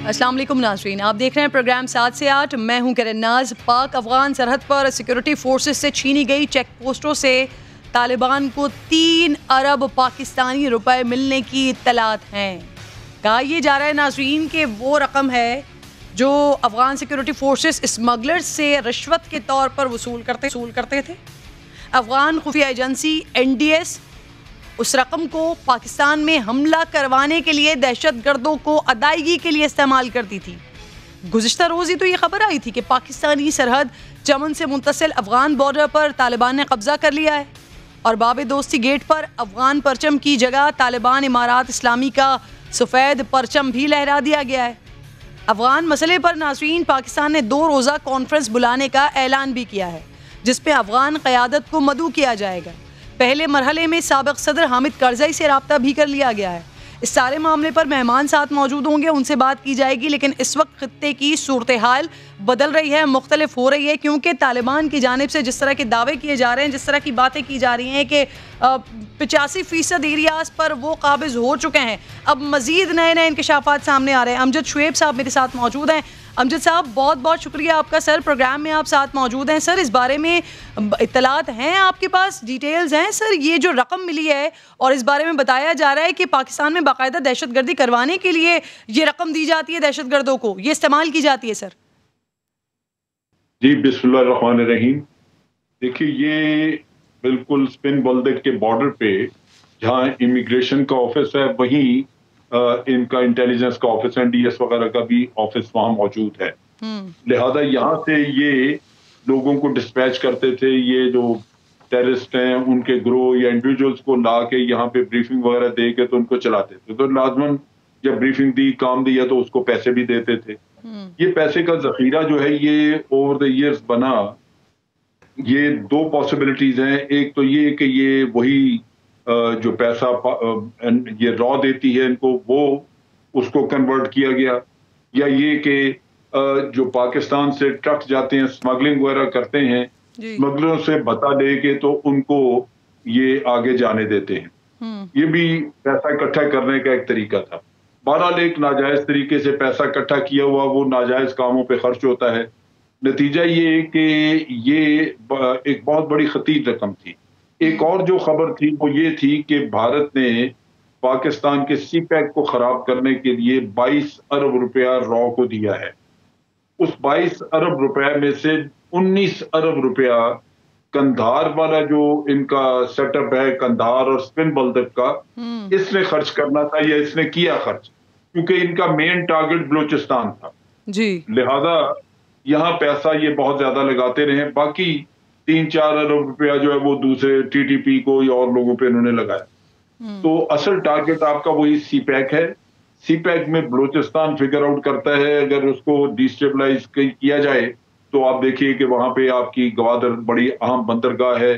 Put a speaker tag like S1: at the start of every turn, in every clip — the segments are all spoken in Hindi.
S1: अस्सलाम वालेकुम नाज़रीन, आप देख रहे हैं प्रोग्राम 7 से 8। मैं हूं किरण नाज। पाक अफगान सरहद पर सिक्योरिटी फोर्सेस से छीनी गई चेक पोस्टों से तालिबान को 3 अरब पाकिस्तानी रुपए मिलने की इत्तलात हैं। कहा यह जा रहा है नाज़रीन कि वो रकम है जो अफगान सिक्योरिटी फोर्सेस स्मगलर्स से रिश्वत के तौर पर वसूल करते थे। अफगान खुफिया एजेंसी NDS उस रकम को पाकिस्तान में हमला करवाने के लिए दहशतगर्दों को अदायगी के लिए इस्तेमाल करती थी। गुज़िश्ता रोज़ ही तो ये खबर आई थी कि पाकिस्तानी सरहद चमन से मुंतसिल अफगान बॉर्डर पर तालिबान ने कब्जा कर लिया है और बाब दोस्ती गेट पर अफगान परचम की जगह तालिबान इमारात इस्लामी का सफ़ेद परचम भी लहरा दिया गया है। अफगान मसले पर नाज़रीन, पाकिस्तान ने 2 रोज़ा कॉन्फ्रेंस बुलाने का ऐलान भी किया है जिसमें अफगान क़यादत को मदऊ किया जाएगा। पहले मरहले में साबिक़ सदर हामिद करज़ई से रब्ता भी कर लिया गया है। इस सारे मामले पर मेहमान साथ मौजूद होंगे, उनसे बात की जाएगी। लेकिन इस वक्त खित्ते की सूरत हाल बदल रही है, मुख्तलिफ हो रही है, क्योंकि तालिबान की जानिब से जिस तरह के दावे किए जा रहे हैं, जिस तरह की बातें की जा रही हैं कि 85% एरियाज पर वो काबिज हो चुके हैं। अब मज़ीद नए नए इंकशाफात सामने आ रहे हैं। अमजद शुएब साहब मेरे साथ मौजूद हैं। अमजद साहब, बहुत बहुत शुक्रिया आपका सर, प्रोग्राम में आप साथ मौजूद हैं। सर, इस बारे में इत्तलात हैं आपके पास, डिटेल्स हैं सर? ये जो रकम मिली है और इस बारे में बताया जा रहा है कि पाकिस्तान में बाकायदा दहशतगर्दी करवाने के लिए ये रकम दी जाती है, दहशतगर्दों को ये इस्तेमाल की जाती है सर।
S2: जी, बिस्मिल्लाहिर्रहमानिर्रहीम। देखिए, ये बिल्कुल स्पिन बल्देक के बॉर्डर पे जहाँ इमिग्रेशन का ऑफिस है, वहीं इनका इंटेलिजेंस का ऑफिस है, NDS वगैरह का भी ऑफिस वहां मौजूद है। लिहाजा यहाँ से ये लोगों को डिस्पैच करते थे, ये जो टेररिस्ट हैं उनके ग्रोह या इंडिविजुअल्स को ला के यहाँ पे ब्रीफिंग वगैरह दे के तो उनको चलाते थे। तो लाजमन जब ब्रीफिंग दी, काम दिया, तो उसको पैसे भी देते थे। ये पैसे का जखीरा जो है ये ओवर द ईयर्स बना। ये 2 पॉसिबिलिटीज हैं। एक तो ये कि ये वही जो पैसा ये रॉ देती है इनको, वो उसको कन्वर्ट किया गया, या ये कि जो पाकिस्तान से ट्रक जाते हैं, स्मगलिंग वगैरह करते हैं, स्मगलरों से बता दे के तो उनको ये आगे जाने देते हैं। ये भी पैसा इकट्ठा करने का एक तरीका था। बहरहाल एक नाजायज तरीके से पैसा इकट्ठा किया हुआ वो नाजायज कामों पे खर्च होता है। नतीजा ये कि ये एक बहुत बड़ी खतीर रकम थी। एक और जो खबर थी वो ये थी कि भारत ने पाकिस्तान के CPEC को खराब करने के लिए 22 अरब रुपया रॉ को दिया है। उस 22 अरब रुपए में से 19 अरब रुपया कंधार वाला जो इनका सेटअप है, कंधार और स्पिन बल्देक का, इसने खर्च करना था, या इसने किया खर्च, क्योंकि इनका मेन टारगेट बलूचिस्तान था जी। लिहाजा यहाँ पैसा ये बहुत ज्यादा लगाते रहे। बाकी 3-4 अरब रुपया जो है वो दूसरे TTP को या और लोगों पे इन्होंने लगाया। तो असल टारगेट आपका वही CPEC है। CPEC में बलूचिस्तान फिगर आउट करता है, अगर उसको डिस्टेबलाइज किया जाए तो आप देखिए कि वहां पे आपकी गवादर बड़ी अहम बंदरगाह है,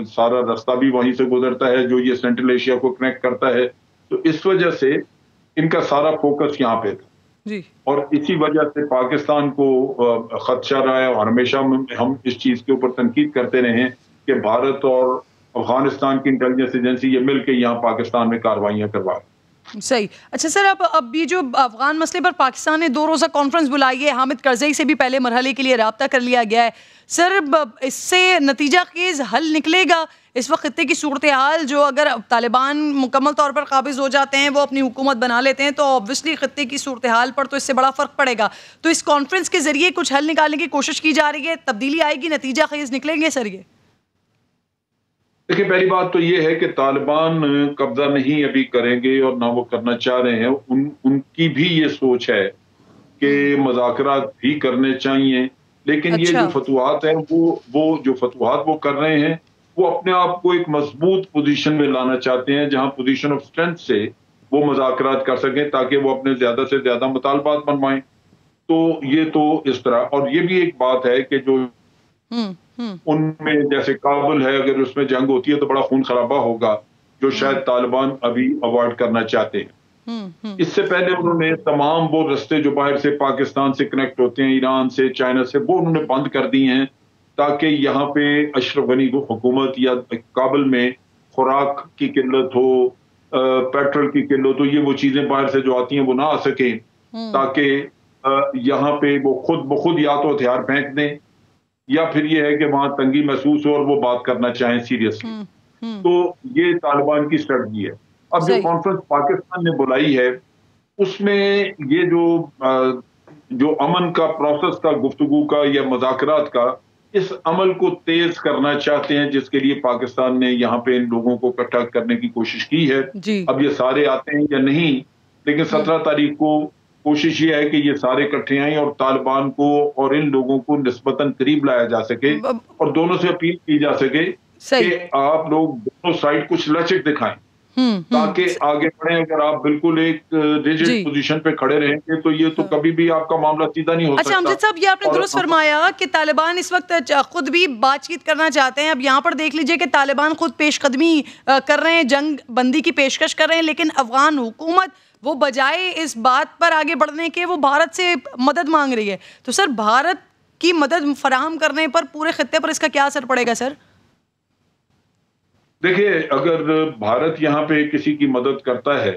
S2: सारा रास्ता भी वहीं से गुजरता है जो ये सेंट्रल एशिया को कनेक्ट करता है। तो इस वजह से इनका सारा फोकस यहाँ पे था जी। और इसी वजह से पाकिस्तान को खदशा रहा है, और हमेशा हम इस चीज के ऊपर तनकीद करते रहे हैं कि भारत और अफगानिस्तान की इंटेलिजेंस एजेंसी ये मिलकर यहाँ पाकिस्तान में कार्रवाइयाँ करवा।
S1: सही। अच्छा सर, अब ये जो अफगान मसले पर पाकिस्तान ने 2 रोज़ा कॉन्फ्रेंस बुलाई है, हामिद करज़ई से भी पहले मरहले के लिए रब्ता कर लिया गया है सर, इससे नतीजा खेज़ हल निकलेगा? इस वक्त खित्ते की सूरत हाल जो, अगर तालिबान मुकम्मल तौर पर काबिज हो जाते हैं, वो अपनी हुकूमत बना लेते हैं, तो ऑब्वियसली खित्ते की सूरत हाल पर तो इससे बड़ा फ़र्क पड़ेगा। तो इस कॉन्फ्रेंस के ज़रिए कुछ हल निकालने की कोशिश की जा रही है, तब्दीली आएगी, नतीजा खेज़ निकलेंगे सर ये?
S2: देखिए, पहली बात तो ये है कि तालिबान कब्जा नहीं अभी करेंगे और ना वो करना चाह रहे हैं। उनकी भी ये सोच है कि मुज़ाकरात भी करने चाहिए, लेकिन ये जो फतवात हैं वो जो फतवात वो कर रहे हैं वो अपने आप को एक मजबूत पोजीशन में लाना चाहते हैं, जहां पोजीशन ऑफ स्ट्रेंथ से वो मुज़ाकरात कर सकें ताकि वो अपने ज्यादा से ज्यादा मुतालबात मनवाएं। तो ये तो इस तरह, और ये भी एक बात है कि जो उनमें जैसे काबुल है, अगर उसमें जंग होती है तो बड़ा खून खराबा होगा, जो शायद तालिबान अभी अवॉइड करना चाहते हैं। इससे पहले उन्होंने तमाम वो रास्ते जो बाहर से पाकिस्तान से कनेक्ट होते हैं, ईरान से, चाइना से, वो उन्होंने बंद कर दिए हैं ताकि यहाँ पे अशरफ गनी को हुकूमत या काबुल में खुराक की किल्लत हो, पेट्रोल की किल्लत हो, ये वो चीजें बाहर से जो आती हैं वो ना आ सके। ताकि यहाँ पे वो खुद ब खुद या तो हथियार फेंक दें या फिर ये है कि वहां तंगी महसूस हो और वो बात करना चाहें सीरियसली। तो ये तालिबान की स्ट्रेटजी है। अब जो कॉन्फ्रेंस पाकिस्तान ने बुलाई है उसमें ये जो अमन का प्रोसेस का, गुफ्तगू का या मुज़ाकरात का, इस अमल को तेज करना चाहते हैं, जिसके लिए पाकिस्तान ने यहाँ पे इन लोगों को इकट्ठा करने की कोशिश की है। अब ये सारे आते हैं या नहीं, लेकिन 17 तारीख को कोशिश ये है कि ये सारे इकट्ठे आए और तालिबान को और इन लोगों को निस्बतन करीब लाया जा सके और दोनों से अपील की जा सके कि आप लोग दोनों साइड कुछ लचक दिखाएं ताकि आगे बढ़े। अगर आप बिल्कुल एक रिजिड पोजीशन पे खड़े रहेंगे तो ये तो कभी भी आपका मामला सीधा नहीं हो सकता।
S1: अच्छा अमजद साहब, ये आपने दुरुस्त फरमाया कि तालिबान इस वक्त खुद भी बातचीत करना चाहते हैं। अब यहाँ पर देख लीजिए कि तालिबान खुद पेशकदमी कर रहे हैं, जंग बंदी की पेशकश कर रहे हैं, लेकिन अफगान हुकूमत वो बजाय इस बात पर आगे बढ़ने के वो भारत से मदद मांग रही है। तो सर, भारत की मदद फराहम करने पर पूरे खित्ते पर इसका क्या असर पड़ेगा सर?
S2: देखिए, अगर भारत यहाँ पे किसी की मदद करता है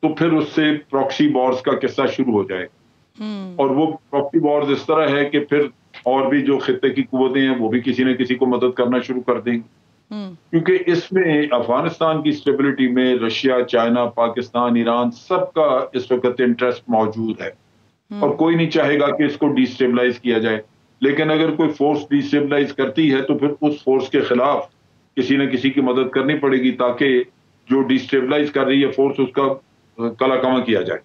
S2: तो फिर उससे प्रॉक्सी वॉर्स का किस्सा शुरू हो जाएगा। और वो प्रॉक्सी वॉर्स इस तरह है कि फिर और भी जो खित्ते की कुव्वतें हैं वो भी किसी न किसी को मदद करना शुरू कर देंगी, क्योंकि इसमें अफगानिस्तान की स्टेबिलिटी में रशिया, चाइना, पाकिस्तान, ईरान सबका इस वक्त इंटरेस्ट मौजूद है और कोई नहीं चाहेगा कि इसको डिस्टेबलाइज किया जाए। लेकिन अगर कोई फोर्स डिस्टेबलाइज करती है तो फिर उस फोर्स के खिलाफ किसी न किसी की मदद करनी पड़ेगी ताकि जो डिस्टेबलाइज कर रही है फोर्स उसका कलाकमा किया जाए।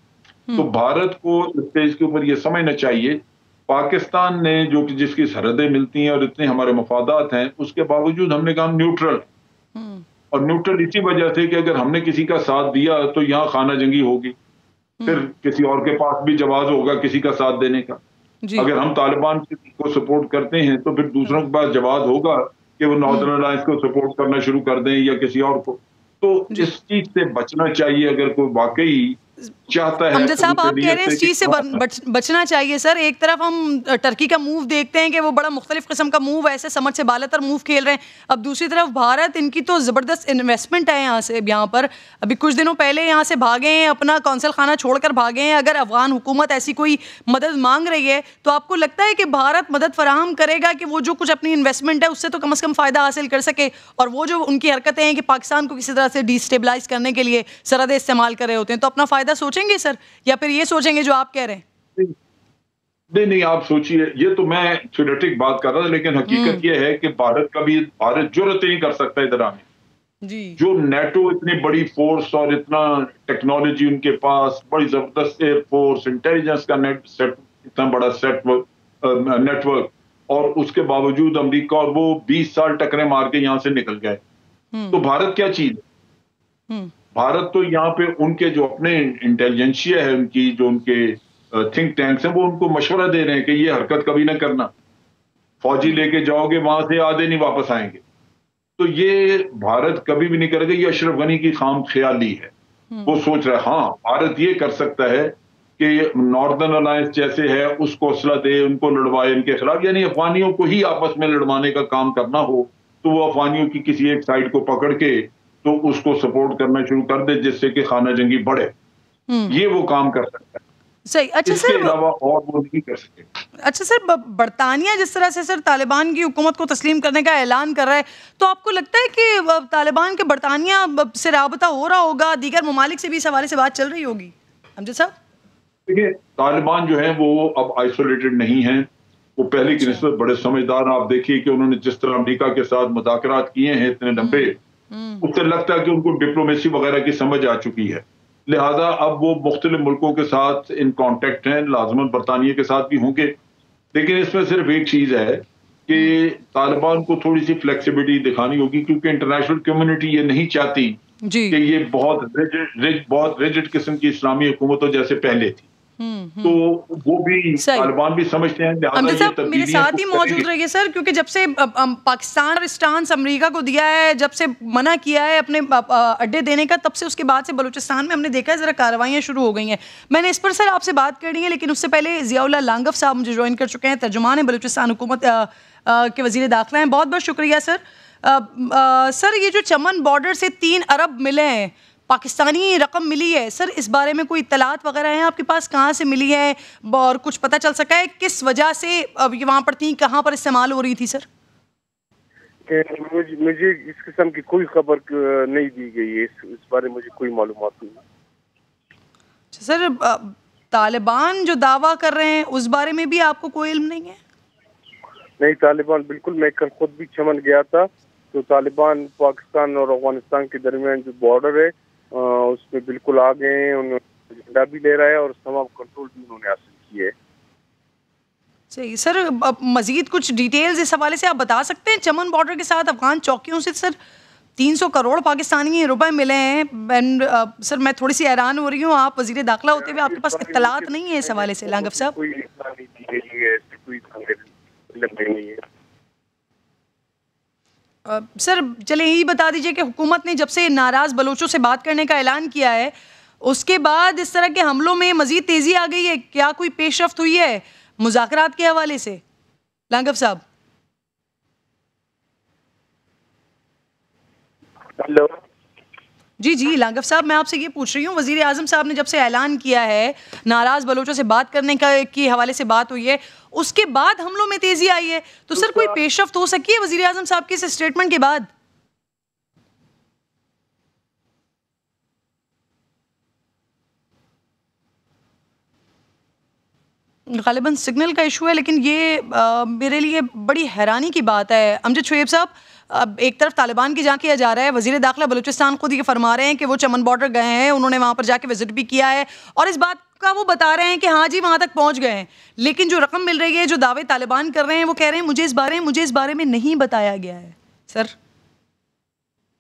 S2: तो भारत को इस स्टेज के ऊपर यह समझना चाहिए, पाकिस्तान ने जो कि जिसकी सरहदें मिलती हैं और इतने हमारे मफादात हैं, उसके बावजूद हमने कहा न्यूट्रल। और न्यूट्रल इसी वजह से कि अगर हमने किसी का साथ दिया तो यहाँ खाना जंगी होगी, फिर किसी और के पास भी जवाब होगा किसी का साथ देने का। अगर हम तालिबान को सपोर्ट करते हैं तो फिर दूसरों के पास जवाब होगा कि वो नॉर्दर्न अलायंस को सपोर्ट करना शुरू कर दें या किसी और को। तो इस चीज से बचना चाहिए अगर कोई वाकई चाहता है।
S1: अमजद साहब, आप कह रहे हैं इस चीज से बचना चाहिए। सर, एक तरफ हम टर्की का मूव देखते हैं कि वो बड़ा मुख्तलिफ किस्म का मूव, ऐसे समझ से बालातर मूव खेल रहे हैं। अब दूसरी तरफ भारत, इनकी तो जबरदस्त इन्वेस्टमेंट है यहाँ पर। अभी कुछ दिनों पहले यहाँ से भागे हैं, अपना कौंसल खाना छोड़कर भागे हैं। अगर अफगान हुकूमत ऐसी कोई मदद मांग रही है तो आपको लगता है कि भारत मदद फराहम करेगा कि वो जो कुछ अपनी इन्वेस्टमेंट है उससे तो कम से कम फायदा हासिल कर सके? और वो जो उनकी हरकतें हैं कि पाकिस्तान को किसी तरह से डिस्टेबलाइज करने के लिए सरहदें इस्तेमाल कर रहे होते हैं, तो अपना फायदा सोचेंगे सर, या फिर ये सोचेंगे जो आप कह रहे हैं?
S2: नहीं, आप सोचिए, ये तो मैं थ्योरेटिक बात कर रहा था, लेकिन हकीकत ये है कि भारत जुर्रत नहीं कर सकता इधर आने जी। जो नेटो इतनी बड़ी फोर्स और इतना टेक्नोलॉजी उनके पास, बड़ी जबरदस्त एयरफोर्स, इंटेलिजेंस का इतना बड़ा नेटवर्क, और उसके बावजूद अमेरिका और वो 20 साल टकरे मार के यहां से निकल गए। तो भारत क्या चीज है? भारत तो यहाँ पे उनके जो अपने इंटेलिजेंसिया है, उनकी जो उनके थिंक टैंक्स हैं, वो उनको मशवरा दे रहे हैं कि ये हरकत कभी ना करना, फौजी लेके जाओगे वहां से आधे नहीं वापस आएंगे। तो ये भारत कभी भी नहीं करेगा, ये अशरफ गनी की खाम ख्याली है। वो सोच रहा है हाँ भारत ये कर सकता है कि नॉर्दर्न अलायंस जैसे है उसको हौसला दे, उनको लड़वाए इनके खिलाफ, यानी अफगानियों को ही आपस में लड़वाने का काम करना हो तो वो अफगानियों की किसी एक साइड को पकड़ के तो उसको सपोर्ट करना शुरू कर दे, जिससे कि खाना जंगी बढ़े। ये वो काम कर सकता है।
S1: सही। अच्छा सर,
S2: इसके अलावा और वो नहीं कर सके।
S1: अच्छा सर, बरतानिया जिस तरह से सर तालिबान की हुकूमत को तस्लीम करने का ऐलान कर रहा है, तो आपको लगता है कि तालिबान के बरतानिया से राबता हो रहा होगा, दीगर ममालिक से भी इस हवाले से बात चल रही होगी? अमजद साहब,
S2: देखिए, तालिबान जो है वो अब आइसोलेटेड नहीं है, वो पहले की निस्बत बड़े समझदार। आप देखिए कि उन्होंने जिस तरह अमेरिका के साथ मुज़ाकरात किए हैं इतने लंबे, उससे लगता है कि उनको डिप्लोमेसी वगैरह की समझ आ चुकी है। लिहाजा अब वो मुख्तलिफ मुल्कों के साथ इन कांटेक्ट हैं, लाजमन बरतानिया के साथ भी होंगे। लेकिन इसमें सिर्फ एक चीज है कि तालिबान को थोड़ी सी फ्लेक्सिबिलिटी दिखानी होगी, क्योंकि इंटरनेशनल कम्युनिटी ये नहीं चाहती कि ये बहुत रिजिड किस्म की इस्लामी हुकूमत हो जैसे पहले थी। तो वो भी तालिबान भी समझते हैं।
S1: अमजद साहब मेरे साथ ही मौजूद रहिए सर, क्योंकि जब से पाकिस्तान और स्टांस अमेरिका को दिया है, जब से मना किया है अपने अड्डे देने का, तब से उसके बाद से बलूचिस्तान में हमने देखा है जरा कार्रवाइयाँ शुरू हो गई हैं। मैंने इस पर सर आपसे बात करनी है, लेकिन उससे पहले ज़ियाउल्लाह लांगफ साहब मुझे ज्वाइन कर चुके हैं, तर्जुमान है बलूचिस्तान हुकूमत के वज़ीर दाखिला हैं। बहुत बहुत शुक्रिया सर। सर, ये जो चमन बॉर्डर से 3 अरब मिले हैं पाकिस्तानी रकम मिली है सर, इस बारे में कोई इत्तलात वगैरह हैं आपके पास? कहाँ से मिली है और कुछ पता चल सका है किस वजह से अब ये वहाँ पर थी, कहाँ पर इस्तेमाल हो रही थी सर?
S3: मुझे इस किस्म की कोई खबर नहीं दी गई है, इस बारे में मुझे कोई मालूमात नहीं।
S1: सर तालिबान जो दावा कर रहे हैं उस बारे में भी आपको कोई इल्म नहीं है?
S3: नहीं, तालिबान बिल्कुल, मैं कल खुद भी चमन गया था, तो तालिबान पाकिस्तान और अफगानिस्तान के दरमियान जो बॉर्डर है उसमें बिल्कुल आ गए हैं, उन्होंने झंडा भी ले रहा है और तमाम कंट्रोल भी उन्होंने हासिल किए है।
S1: सही सर, अब मजीद कुछ डिटेल्स इस हवाले से आप बता सकते हैं? चमन बॉर्डर के साथ अफगान चौकियों से सर 300 करोड़ पाकिस्तानी रुपए मिले हैं एंड सर मैं थोड़ी सी हैरान हो रही हूँ, आप वजीर दाखिला होते हुए आपके पास इत्तलात नहीं है इस हवाले से लांगफ साहब?
S3: कोई इत्तला नहीं दी गई है, कोई नहीं है।
S1: सर चले यही बता दीजिए कि हुकूमत ने जब से नाराज बलोचों से बात करने का ऐलान किया है उसके बाद इस तरह के हमलों में मजीद तेजी आ गई है, क्या कोई पेशरफ्त हुई है मुज़ाकरात के हवाले से लांगफ साहब?
S3: हेलो
S1: जी जी लांगफ साहब, मैं आपसे ये पूछ रही हूँ, वजीर आजम साहब ने जब से ऐलान किया है नाराज बलोचों से बात करने का के हवाले से बात हुई है, उसके बाद हमलों में तेजी आई है, तो सर कोई पेशरफ्त हो सकी है वजीर आजम साहब के इस स्टेटमेंट के बाद? गालिबन सिग्नल का इशू है, लेकिन ये मेरे लिए बड़ी हैरानी की बात है। अमजद शुएब साहब, अब एक तरफ तालिबान की जहाँ किया जा रहा है, वजीर दाखिला बलूचिस्तान खुद ये फरमा रहे हैं कि वो चमन बॉर्डर गए हैं, उन्होंने वहाँ पर जाके विजिट भी किया है और इस बात का वो बता रहे हैं कि हाँ जी वहाँ तक पहुँच गए हैं, लेकिन जो रकम मिल रही है, जो दावे तालिबान कर रहे हैं, वो कह रहे हैं मुझे इस बारे में नहीं बताया गया है। सर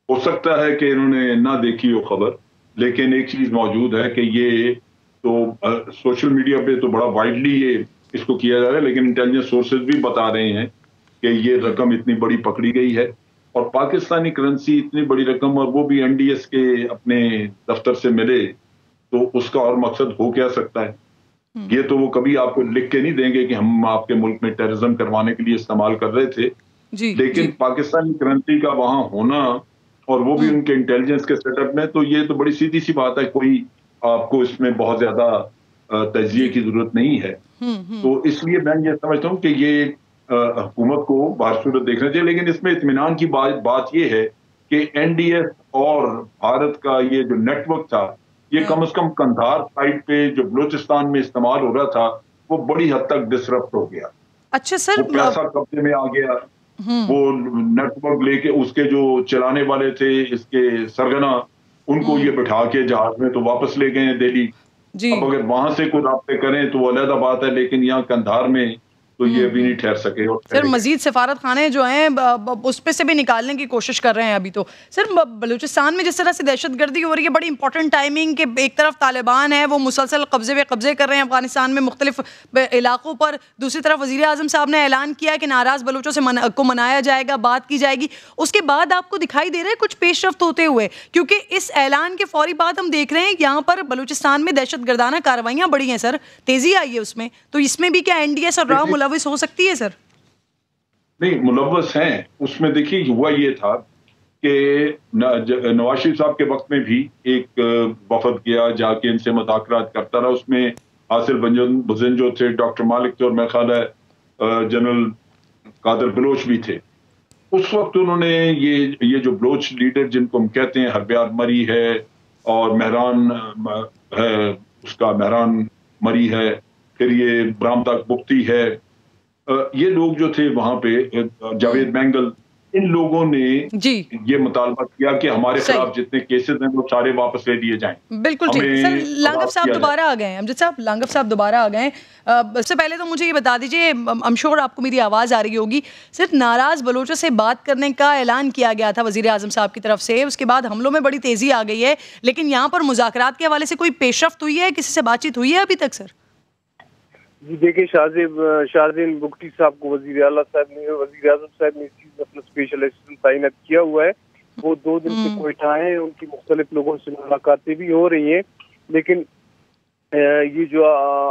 S2: हो सकता है कि इन्होंने ना देखी हो खबर, लेकिन एक चीज मौजूद है कि ये तो सोशल मीडिया पे तो बड़ा वाइडली ये इसको किया जा रहा है, लेकिन इंटेलिजेंस सोर्सेज भी बता रहे हैं कि ये रकम इतनी बड़ी पकड़ी गई है और पाकिस्तानी करेंसी इतनी बड़ी रकम, और वो भी एनडीएस के अपने दफ्तर से मिले, तो उसका और मकसद हो क्या सकता है? ये तो वो कभी आपको लिख के नहीं देंगे कि हम आपके मुल्क में टेररिज्म करवाने के लिए इस्तेमाल कर रहे थे, लेकिन पाकिस्तानी करेंसी का वहां होना और वो भी उनके इंटेलिजेंस के सेटअप में, तो ये तो बड़ी सीधी सी बात है, कोई आपको इसमें बहुत ज्यादा तजिए की जरूरत नहीं है। तो इसलिए मैं ये समझता हूँ कि ये हुकूमत को बासूरत देखना चाहिए, लेकिन इसमें इत्मीनान की बात ये है कि एनडीएस और भारत का ये जो नेटवर्क था, ये कम से कम कंधार साइड पे जो बलूचिस्तान में इस्तेमाल हो रहा था, वो बड़ी हद तक डिसरप्ट हो गया।
S1: अच्छा सर,
S2: वो पैसा कब्जे में आ गया, वो नेटवर्क लेके उसके जो चलाने वाले थे इसके सरगना, उनको ये बिठा के जहाज में तो वापस ले गए हैं दिल्ली। अब अगर वहां से कोई राब्ते करें तो अलग बात है, लेकिन यहाँ कंधार में तो ये भी नहीं ठहर सके। और
S1: सर मजीद सफारत खाने जो हैं उस पे से भी निकालने की कोशिश कर रहे हैं अभी। तो सर बलूचिस्तान में जिस तरह से दहशतगर्दी हो रही है, बड़ी इंपॉर्टेंट टाइमिंग के, एक तरफ तालिबान है वो मुसलसल कब्जे कर रहे हैं अफगानिस्तान में मुख्तलिफ इलाकों पर, दूसरी तरफ वजीर आजम साहब ने ऐलान किया कि नाराज बलूचों से को मनाया जाएगा, बात की जाएगी। उसके बाद आपको दिखाई दे रहा है कुछ पेशरफ्त होते हुए, क्योंकि इस ऐलान के फौरी बाद हम देख रहे हैं यहाँ पर बलूचिस्तान में दहशतगर्दाना कार्रवाइयाँ बढ़ी हैं सर, तेजी आई है उसमें। तो इसमें भी क्या एनडीएस और राव मुलविस हो सकती है सर?
S2: नहीं, मुलव्वस हैं उसमें। देखिए हुआ ये था कि नवाज शरीफ साहब के वक्त में भी एक वफद गया, जाके इनसे मुज़ाकरात करता रहा। उसमें हासिल बुज़न जो थे, डॉक्टर मालिक थे और मेरा ख्याल है जनरल कादर बलोच भी थे। उस वक्त उन्होंने ये जो बलोच लीडर जिनको हम कहते हैं, हरब्यार मरी है और मेहरान है, उसका मेहरान मरी है, फिर ये ब्राह्मदाक बुख्ती है, ये लोग जो थे वहां पे, जावेद बैंगल, इन लोगों ने
S1: जी
S2: ये मुतालबा किया कि हमारे खिलाफ जितने केसेस हैं वो सारे वापस ले लिए जाएं।
S1: बिल्कुल ठीक। सर लांगफ साहब दोबारा आ गए हैं, अमजद साहब लांगफ साहब दोबारा आ गए हैं। सबसे पहले तो मुझे ये बता दीजिए, आई एम श्योर आपको मेरी आवाज़ आ रही होगी, सिर्फ नाराज बलोचों से बात करने का ऐलान किया गया था वजीर आजम साहब की तरफ से, उसके बाद हमलों में बड़ी तेजी आ गई है, लेकिन यहाँ पर मुज़ाकरात के हवाले से कोई पेशरफ्त हुई है, किसी से बातचीत हुई है अभी तक सर?
S3: जी देखिए, शाहजेन बुख्ती साहब को वजीर आला साहब ने, वजीर आजम साहब ने इस चीज में अपना स्पेशल असिस्टेंट तैनात किया हुआ है। वो 2 दिन से कोयटा है, उनकी मुख्तलिफ लोगों से मुलाकातें भी हो रही हैं, लेकिन ये जो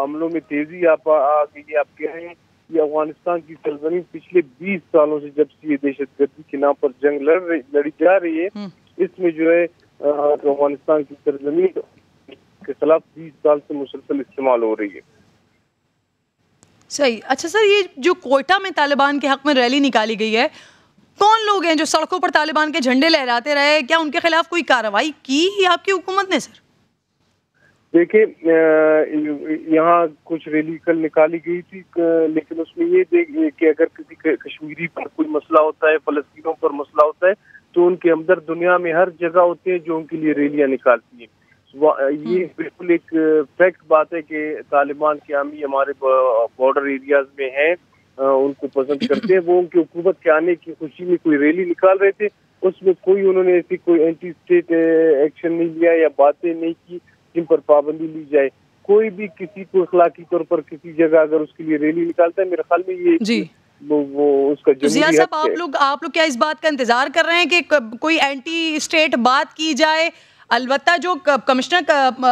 S3: हमलों में तेजी आ गई है, आप कह रहे हैं, ये अफगानिस्तान की सरजमीन पिछले 20 सालों से जब से ये दहशतगर्दी के नाम पर जंग लड़ी जा रही है, इसमें जो है तो अफगानिस्तान की सरजमीन के खिलाफ 20 साल से मुसलसल इस्तेमाल हो रही है।
S1: सही। अच्छा सर, ये जो कोयटा में तालिबान के हक में रैली निकाली गई है, कौन लोग हैं जो सड़कों पर तालिबान के झंडे लहराते रहे? क्या उनके खिलाफ कोई कार्रवाई की आपकी हुकूमत ने? सर
S3: देखिए, यहाँ कुछ रैली कल निकाली गई थी, लेकिन उसमें ये कि अगर किसी कश्मीरी पर कोई मसला होता है, फलस्तीनों पर मसला होता है, तो उनके हमदर्द दुनिया में हर जगह होते हैं जो उनके लिए रैलियां निकालती हैं। ये बिल्कुल एक फैक्ट बात है कि तालिबान के आमी हमारे बॉर्डर एरियाज में हैं, उनको पसंद करते हैं। वो उनकी हुकूमत के आने की खुशी में कोई रैली निकाल रहे थे, उसमें कोई उन्होंने ऐसी कोई एंटी स्टेट एक्शन नहीं लिया या बातें नहीं की जिन पर पाबंदी ली जाए। कोई भी किसी को अखलाकी तौर पर किसी जगह अगर उसके लिए रैली निकालता है, मेरे ख्याल में ये जी वो उसका
S1: जिया साहब, आप लोग क्या इस बात का इंतजार कर रहे हैं कि कोई एंटी स्टेट बात की जाए? अलबत्ता जो कमिश्नर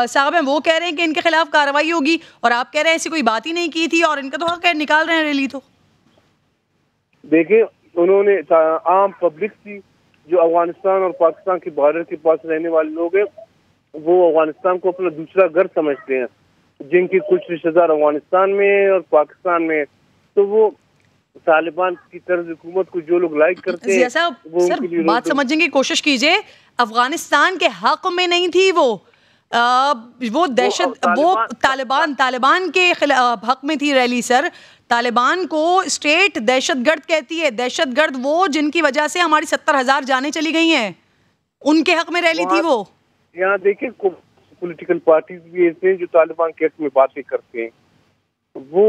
S1: साहब हैं वो कह रहे हैं कि इनके खिलाफ कार्रवाई होगी, और आप कह रहे हैं ऐसी कोई बात ही नहीं की थी, और इनका तो हक है, निकाल रहे हैं रैली। तो
S3: देखिए, उन्होंने आम पब्लिक थी जो अफगानिस्तान और पाकिस्तान के बॉर्डर के पास रहने वाले लोग हैं, वो अफगानिस्तान को अपना दूसरा घर समझते हैं, जिनके कुछ रिश्तेदार अफगानिस्तान में और पाकिस्तान में, तो वो तालिबान की तर्ज हुकूमत को जो लोग लाइक करते हैं
S1: वो सर बात समझने की कोशिश कीजिए। अफगानिस्तान के हक में नहीं थी वो दहशत, वो तालिबान के हक में थी रैली। सर, तालिबान को स्टेट दहशतगर्द कहती है। दहशतगर्द वो जिनकी वजह से हमारी 70,000 जानें चली गई हैं, उनके हक में रैली थी वो।
S3: यहाँ देखिए, पॉलिटिकल पार्टीज भी ऐसे हैं जो तालिबान के हक में बातें करते हैं, वो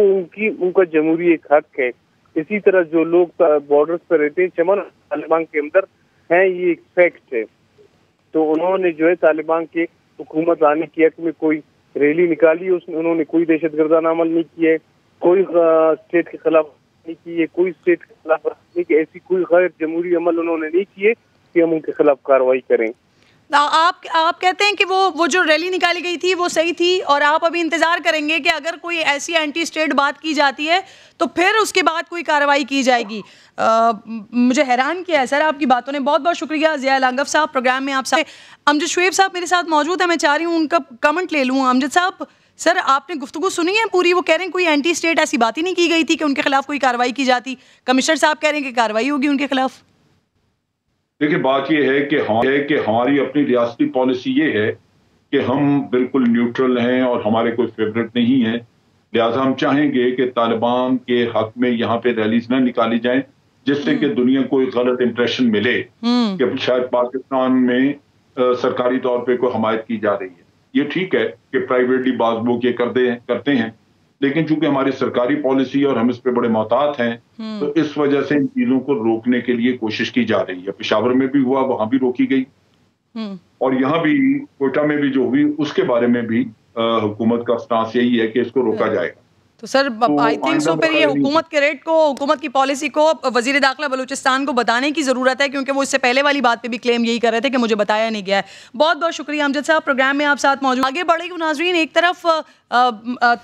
S3: उनका जमहूरी एक हक है। इसी तरह जो लोग बॉर्डर्स पर रहते हैं, चमन तालिबान के अंदर हैं, ये एक फैक्ट है। तो उन्होंने जो है तालिबान के हुकूमत आने के हक में कोई रैली निकाली, उसमें उन्होंने कोई दहशतगर्दाना अमल नहीं किया है, कोई स्टेट के खिलाफ नहीं किए, कोई स्टेट के खिलाफ नहीं किए, ऐसी कोई गैर जमहूरी अमल उन्होंने नहीं किए कि हम उनके खिलाफ कार्रवाई करें।
S1: आप कहते हैं कि वो जो रैली निकाली गई थी वो सही थी, और आप अभी इंतजार करेंगे कि अगर कोई ऐसी एंटी स्टेट बात की जाती है तो फिर उसके बाद कोई कार्रवाई की जाएगी। मुझे हैरान किया है सर आपकी बातों ने। बहुत बहुत शुक्रिया ज़िया लांगफ साहब। प्रोग्राम में आप साथ अमजद शुएब साहब मेरे साथ मौजूद है, मैं चाह रही हूँ उनका कमेंट ले लूँ। अमजद साहब, सर आपने गुफ्तगू सुनी है पूरी? वो कह रहे हैं कोई एंटी स्टेट ऐसी बात ही नहीं की गई थी कि उनके खिलाफ कोई कार्रवाई की जाती। कमिश्नर साहब कह रहे हैं कि कार्रवाई होगी उनके खिलाफ।
S2: देखिए, बात यह है कि हमारी अपनी रियासती पॉलिसी ये है कि हम बिल्कुल न्यूट्रल हैं और हमारे कोई फेवरेट नहीं है। लिहाजा हम चाहेंगे कि तालिबान के हक में यहाँ पे रैलीज ना निकाली जाएं, जिससे कि दुनिया को एक गलत इंप्रेशन मिले कि शायद पाकिस्तान में सरकारी तौर पे कोई हमायत की जा रही है। ये ठीक है कि प्राइवेटली बाज लोग ये करते हैं, लेकिन चूंकि हमारी सरकारी पॉलिसी और हम इस पे बड़े मोहतात हैं, तो इस वजह से इन चीजों को रोकने के लिए कोशिश की जा रही है। पेशावर में भी हुआ, वहां भी रोकी गई, और यहाँ भी कोयटा में भी जो हुई उसके बारे में भी हुकूमत का स्टांस यही है कि इसको रोका जाएगा।
S1: तो सर आई थिंक सो फिर ये हुकूमत के रेट को, हुकूमत की पॉलिसी को वजीर दाखिला बलूचिस्तान को बताने की ज़रूरत है, क्योंकि वो इससे पहले वाली बात पे भी क्लेम यही कर रहे थे कि मुझे बताया नहीं गया है। बहुत बहुत शुक्रिया अमजद साहब, प्रोग्राम में आप साथ मौजूद। आगे बढ़ेगी नाजरीन, एक तरफ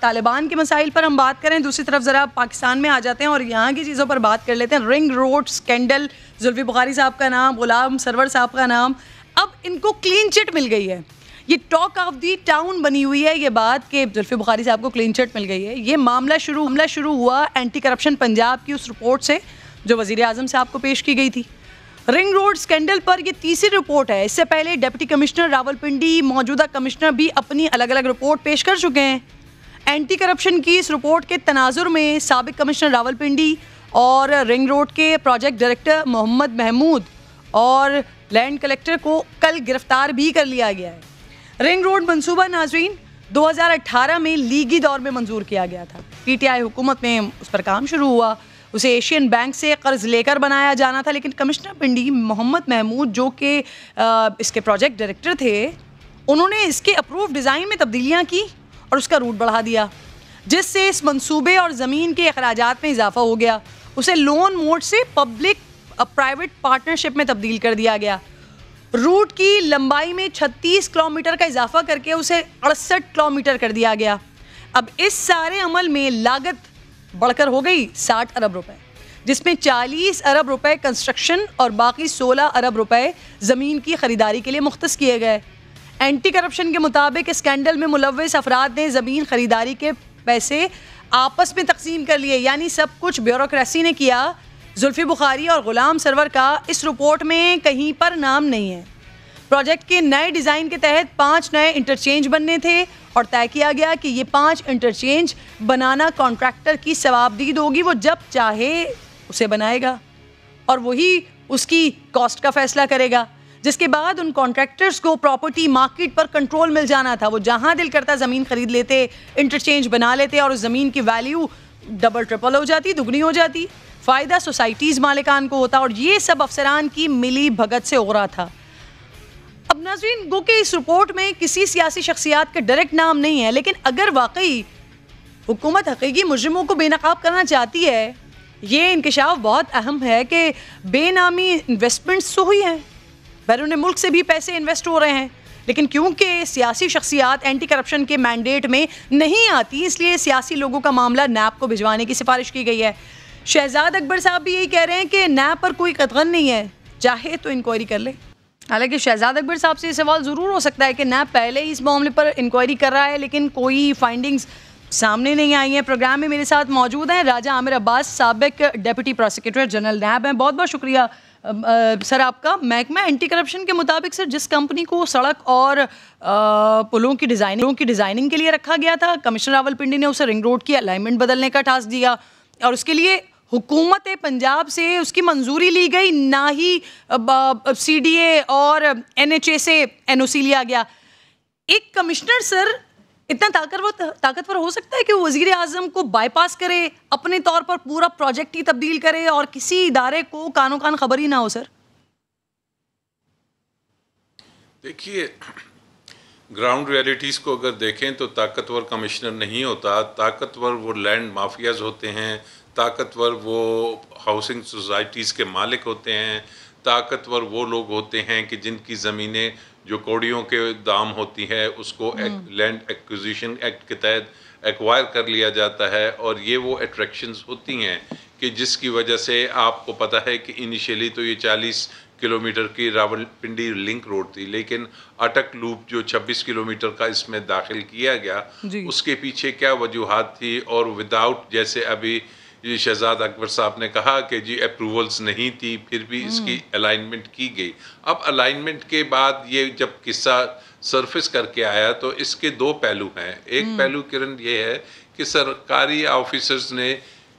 S1: तालिबान के मसाइल पर हम बात करें, दूसरी तरफ ज़रा पाकिस्तान में आ जाते हैं और यहाँ की चीज़ों पर बात कर लेते हैं। Ring road scandal, Zulfi Bukhari साहब का नाम, गुलाम सरवर साहब का नाम, अब इनको क्लीन चिट मिल गई है। ये टॉक ऑफ दी टाउन बनी हुई है ये बात कि जुल्फी बुखारी साहब को क्लीन चिट मिल गई है। ये मामला शुरू हुआ एंटी करप्शन पंजाब की उस रिपोर्ट से जो वज़ीर आज़म साहब को पेश की गई थी। रिंग रोड स्कैंडल पर ये तीसरी रिपोर्ट है। इससे पहले डिप्टी कमिश्नर रावलपिंडी, मौजूदा कमिश्नर भी अपनी अलग अलग रिपोर्ट पेश कर चुके हैं। एंटी करप्शन की इस रिपोर्ट के तनाजुर में साबिक कमिश्नर रावलपिंडी और रिंग रोड के प्रोजेक्ट डायरेक्टर मोहम्मद महमूद और लैंड कलेक्टर को कल गिरफ्तार भी कर लिया गया है। रिंग रोड मंसूबा नाजरीन 2018 में लीगी दौर में मंजूर किया गया था। पीटीआई हुकूमत में उस पर काम शुरू हुआ। उसे एशियन बैंक से कर्ज लेकर बनाया जाना था, लेकिन कमिश्नर पिंडी मोहम्मद महमूद जो कि इसके प्रोजेक्ट डायरेक्टर थे, उन्होंने इसके अप्रूव डिज़ाइन में तब्दीलियाँ की और उसका रूट बढ़ा दिया, जिससे इस मंसूबे और ज़मीन के अखराजात में इजाफा हो गया। उसे लोन मोड से पब्लिक प्राइवेट पार्टनरशिप में तब्दील कर दिया गया। रूट की लंबाई में 36 किलोमीटर का इजाफा करके उसे 68 किलोमीटर कर दिया गया। अब इस सारे अमल में लागत बढ़कर हो गई 60 अरब रुपए, जिसमें 40 अरब रुपए कंस्ट्रक्शन और बाकी 16 अरब रुपए ज़मीन की खरीदारी के लिए मुख्तस किए गए। एंटी करप्शन के मुताबिक स्कैंडल में मुलव्वस अफराद ने ज़मीन खरीदारी के पैसे आपस में तकसीम कर लिए, यानी सब कुछ ब्यूरोक्रेसी ने किया। जुल्फी बुखारी और गुलाम सरवर का इस रिपोर्ट में कहीं पर नाम नहीं है। प्रोजेक्ट के नए डिज़ाइन के तहत 5 नए इंटरचेंज बनने थे और तय किया गया कि ये 5 इंटरचेंज बनाना कॉन्ट्रैक्टर की सवाबदीद होगी, वो जब चाहे उसे बनाएगा और वही उसकी कॉस्ट का फैसला करेगा। जिसके बाद उन कॉन्ट्रैक्टर्स को प्रॉपर्टी मार्केट पर कंट्रोल मिल जाना था। वो जहां दिल करता ज़मीन खरीद लेते, इंटरचेंज बना लेते और उस ज़मीन की वैल्यू डबल ट्रिपल हो जाती, दुगनी हो जाती। फ़ायदा सोसाइटीज़ मालिकान को होता और ये सब अफसरान की मिली भगत से हो रहा था। अब नाज़रीन, गो के इस रिपोर्ट में किसी सियासी शख्सियात का डायरेक्ट नाम नहीं है, लेकिन अगर वाकई हुकूमत हकीकी मुजरिमों को बेनकाब करना चाहती है, ये इंकशाफ बहुत अहम है कि बेनामी इन्वेस्टमेंट्स तो हुई हैं, बैरून मुल्क से भी पैसे इन्वेस्ट हो रहे हैं, लेकिन क्योंकि सियासी शख्सियात एंटी करप्शन के मैंडेट में नहीं आती, इसलिए सियासी लोगों का मामला नैब को भिजवाने की सिफारिश की गई है। शहजाद अकबर साहब भी यही कह रहे हैं कि नैब पर कोई कतगन नहीं है, चाहे तो इंक्वायरी कर ले। हालांकि शहजाद अकबर साहब से ये सवाल ज़रूर हो सकता है कि नैब पहले ही इस मामले पर इंक्वायरी कर रहा है, लेकिन कोई फाइंडिंग्स सामने नहीं आई हैं। प्रोग्राम में मेरे साथ मौजूद हैं राजा आमिर अब्बास, साबिक डिप्टी प्रोसिक्यूटर जनरल नैब हैं। बहुत बहुत शुक्रिया सर आपका। महकमा एंटी करप्शन के मुताबिक सर, जिस कंपनी को सड़क और पुलों की डिज़ाइनिंग के लिए रखा गया था, कमिश्नर रावलपिंडी ने उसे रिंग रोड की अलाइनमेंट बदलने का टास्क दिया और उसके लिए हुकूमत पंजाब से उसकी मंजूरी ली गई, ना ही CDA और NHA से NOC लिया गया। एक कमिश्नर सर इतना ताकतवर हो सकता है कि वो वज़ीर आज़म को बाईपास करे, अपने तौर पर पूरा प्रोजेक्ट ही तब्दील करे और किसी इदारे को कानो कान खबर ही ना हो? सर
S4: देखिए, ग्राउंड रियलिटीज़ को अगर देखें तो ताकतवर कमिश्नर नहीं होता, ताकतवर वो लैंड माफियाज होते हैं, ताकतवर वो हाउसिंग सोसाइटीज़ के मालिक होते हैं, ताकतवर वो लोग होते हैं कि जिनकी ज़मीनें जो कौड़ियों के दाम होती है उसको लैंड एक्विजिशन एक्ट के तहत एक्वायर कर लिया जाता है। और ये वो अट्रैक्शंस होती हैं कि जिसकी वजह से आपको पता है कि इनिशियली तो ये 40 किलोमीटर की रावलपिंडी लिंक रोड थी, लेकिन अटक लूप जो 26 किलोमीटर का इसमें दाखिल किया गया, उसके पीछे क्या वजूहात थी। और विदाउट, जैसे अभी ये शहजाद अकबर साहब ने कहा कि जी अप्रूवल्स नहीं थी, फिर भी इसकी अलाइनमेंट की गई। अब अलाइनमेंट के बाद ये जब किस्सा सरफेस करके आया तो इसके 2 पहलू हैं। एक पहलू किरण ये है कि सरकारी ऑफिसर्स ने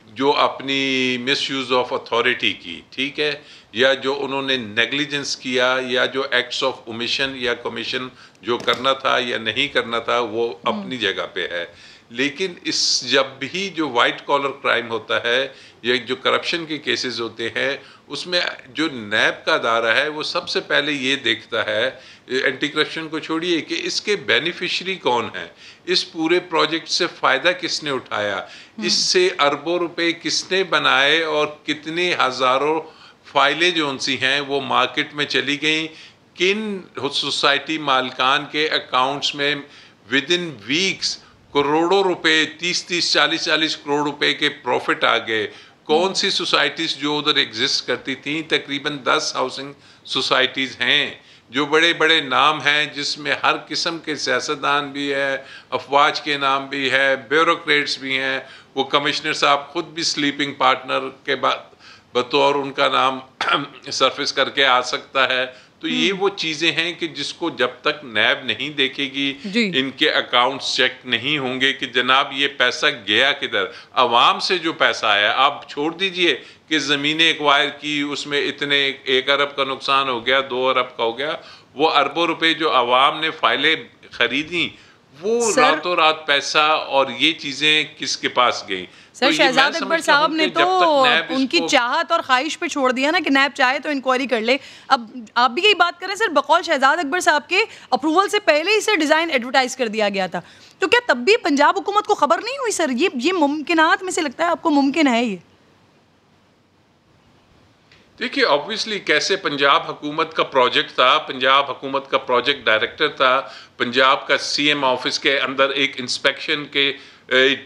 S4: जो अपनी मिसयूज़ ऑफ अथॉरिटी की, ठीक है, या जो उन्होंने नेग्लिजेंस किया, या जो एक्ट्स ऑफ ओमिशन या कमीशन जो करना था या नहीं करना था, वो अपनी जगह पे है। लेकिन इस जब भी जो वाइट कॉलर क्राइम होता है या जो करप्शन के केसेस होते हैं, उसमें जो नैब का दायरा है वो सबसे पहले ये देखता है, एंटी करप्शन को छोड़िए, कि इसके बेनिफिशरी कौन है, इस पूरे प्रोजेक्ट से फ़ायदा किसने उठाया, इससे अरबों रुपए किसने बनाए और कितनी हज़ारों फाइलें जो उनसी हैं वो मार्केट में चली गई, किन सोसाइटी मालिकान के अकाउंट्स में विद इन वीक्स करोड़ों रुपए, 30-30, 40-40 करोड़ रुपए के प्रॉफिट आ गए। कौन सी सोसाइटीज़ जो उधर एग्जिस्ट करती थी, तकरीबन 10 हाउसिंग सोसाइटीज़ हैं जो बड़े बड़े नाम हैं, जिसमें हर किस्म के सियासतदान भी है, अफवाज के नाम भी है, ब्यूरोक्रेट्स भी हैं। वो कमिश्नर साहब खुद भी स्लीपिंग पार्टनर के बतौर उनका नाम सरफेस करके आ सकता है। तो ये वो चीज़ें हैं कि जिसको जब तक नैब नहीं देखेगी, इनके अकाउंट्स चेक नहीं होंगे कि जनाब ये पैसा गया किधर, आवाम से जो पैसा आया, आप छोड़ दीजिए कि ज़मीनें एक्वायर की, उसमें इतने 1 अरब का नुकसान हो गया, 2 अरब का हो गया, वो अरबों रुपए जो आवाम ने फाइलें खरीदी, वो रातों रात पैसा और ये चीज़ें किसके पास गई।
S1: सर, शहजाद अकबर साहब ने तो उनकी चाहत और ख्वाहिश पे छोड़ दिया ना कि नैब चाहे तो इंक्वायरी कर ले। अब आप भी यही बात करें सर, बकौल शहजाद अकबर साहब के अप्रूवल से पहले ही से डिज़ाइन एडवर्टाइज कर दिया गया था, तो क्या तब भी पंजाब हुकूमत को खबर नहीं हुई? सर, ये मुमकिनात में से लगता है आपको मुमकिन है ये?
S4: देखिए, ऑब्वियसली कैसे पंजाब हुकूमत का प्रोजेक्ट था, पंजाब हुकूमत का प्रोजेक्ट डायरेक्टर था, पंजाब का CM ऑफिस के अंदर एक इंस्पेक्शन के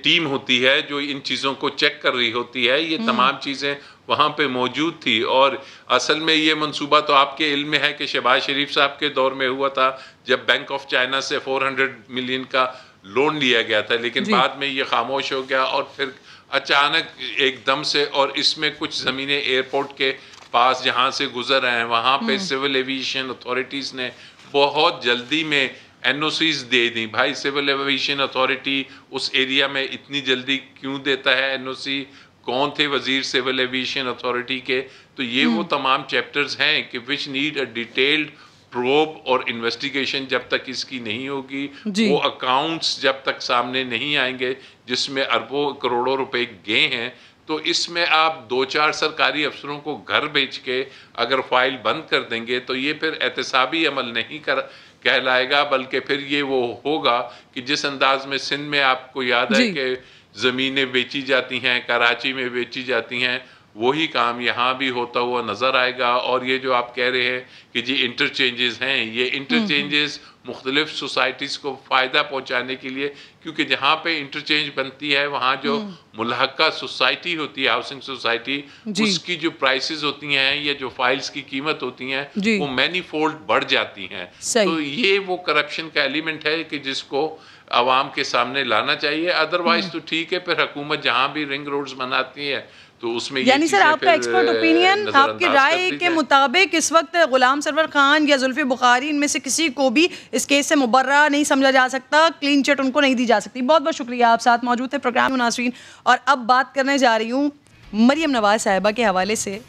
S4: टीम होती है जो इन चीज़ों को चेक कर रही होती है। ये तमाम चीज़ें वहाँ पे मौजूद थी। और असल में ये मंसूबा तो आपके इल्म में है कि शहबाज शरीफ साहब के दौर में हुआ था, जब बैंक ऑफ चाइना से 400 मिलियन का लोन लिया गया था, लेकिन बाद में ये खामोश हो गया और फिर अचानक एकदम से, और इसमें कुछ ज़मीनें एयरपोर्ट के पास जहाँ से गुजर रहे हैं वहाँ पे सिविल एविएशन अथॉरिटीज़ ने बहुत जल्दी में एनओसीज दे दी। भाई सिविल एविएशन अथॉरिटी उस एरिया में इतनी जल्दी क्यों देता है एनओसी, कौन थे वजीर सिविल एविएशन अथॉरिटी के? तो ये वो तमाम चैप्टर्स हैं कि which need a detailed probe और इन्वेस्टिगेशन। जब तक इसकी नहीं होगी, वो अकाउंट्स जब तक सामने नहीं आएंगे जिसमें अरबों करोड़ों रुपए गए हैं, तो इसमें आप 2-4 सरकारी अफसरों को घर बेच के अगर फाइल बंद कर देंगे तो ये फिर एहतसाबी अमल नहीं कहलाएगा, बल्कि फिर ये वो होगा कि जिस अंदाज में सिंध में आपको याद है कि ज़मीनें बेची जाती हैं, कराची में बेची जाती हैं, वही काम यहाँ भी होता हुआ नज़र आएगा। और ये जो आप कह रहे हैं कि जी इंटरचेंजेस हैं, ये इंटरचेंजेस मुख्तलिफ सोसाइटीज़ को फ़ायदा पहुँचाने के लिए, क्योंकि जहाँ पे इंटरचेंज बनती है वहाँ जो मुल्हका सोसाइटी होती है, हाउसिंग सोसाइटी, उसकी जो प्राइसेस होती हैं या जो फाइल्स की कीमत होती हैं वो मैनी फोल्ड बढ़ जाती हैं। तो ये वो करप्शन का एलिमेंट है कि जिसको आवाम के सामने लाना चाहिए। अदरवाइज तो ठीक है, फिर हुकूमत जहाँ भी रिंग रोड्स बनाती है तो उसमें
S1: यानी सर आपका एक्सपर्ट ओपिनियन, आपकी राय के मुताबिक इस वक्त गुलाम सरवर खान या जुल्फी बुखारी इनमें से किसी को भी इस केस से मुबर्रा नहीं समझा जा सकता, क्लीन चिट उनको नहीं दी जा सकती। बहुत बहुत शुक्रिया, आप साथ मौजूद थे प्रोग्राम नाज़रीन। और अब बात करने जा रही हूँ मरियम नवाज साहिबा के हवाले से।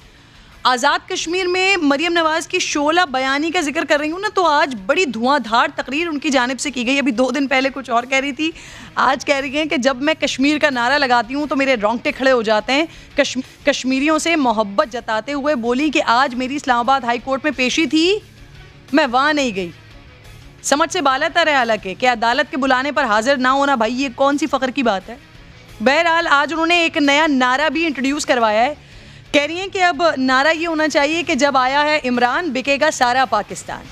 S1: आज़ाद कश्मीर में मरियम नवाज़ की शोला बयानी का जिक्र कर रही हूँ ना, तो आज बड़ी धुआंधार तकरीर उनकी जानिब से की गई। अभी 2 दिन पहले कुछ और कह रही थी, आज कह रही हैं कि जब मैं कश्मीर का नारा लगाती हूँ तो मेरे रोंगटे खड़े हो जाते हैं। कश्मीरियों से मोहब्बत जताते हुए बोली कि आज मेरी इस्लामाबाद हाई कोर्ट में पेशी थी, मैं वहाँ नहीं गई। समझ से बालातर है हालांकि कि अदालत के बुलाने पर हाजिर ना होना, भाई ये कौन सी फ़ख्र की बात है। बहरहाल आज उन्होंने एक नया नारा भी इंट्रोड्यूस करवाया है। कह रही हैं कि अब नारा ये होना चाहिए कि जब आया है इमरान बिकेगा सारा पाकिस्तान।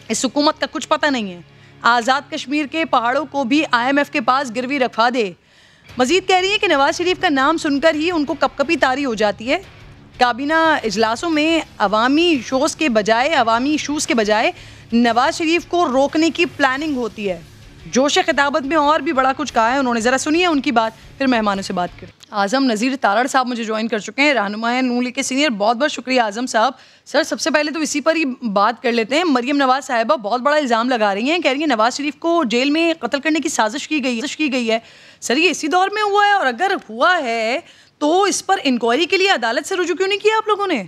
S1: इस हुकूमत का कुछ पता नहीं है, आज़ाद कश्मीर के पहाड़ों को भी IMF के पास गिरवी रखवा दे। मजीद कह रही है कि नवाज शरीफ का नाम सुनकर ही उनको कपकपी तारी हो जाती है। काबीना इजलासों में अवामी शोज़ के बजाय नवाज शरीफ को रोकने की प्लानिंग होती है। जोश खिताबत में और भी बड़ा कुछ कहा है उन्होंने, ज़रा सुनिए उनकी बात, फिर मेहमानों से बात करें। आज़म नज़ीर तारड़ साहब मुझे ज्वाइन कर चुके हैं, रहनुमा नून लीग के सीनियर। बहुत बहुत शुक्रिया आज़म साहब। सर सबसे पहले तो इसी पर ही बात कर लेते हैं। मरियम नवाज साहिबा बहुत बड़ा इल्ज़ाम लगा रही हैं, कह रही हैं नवाज शरीफ को जेल में कत्ल करने की साजिश की गई है। सर ये इसी दौर में हुआ है, और अगर हुआ है तो इस पर इंक्वायरी के लिए अदालत से रुजू क्यों नहीं किया आप लोगों ने?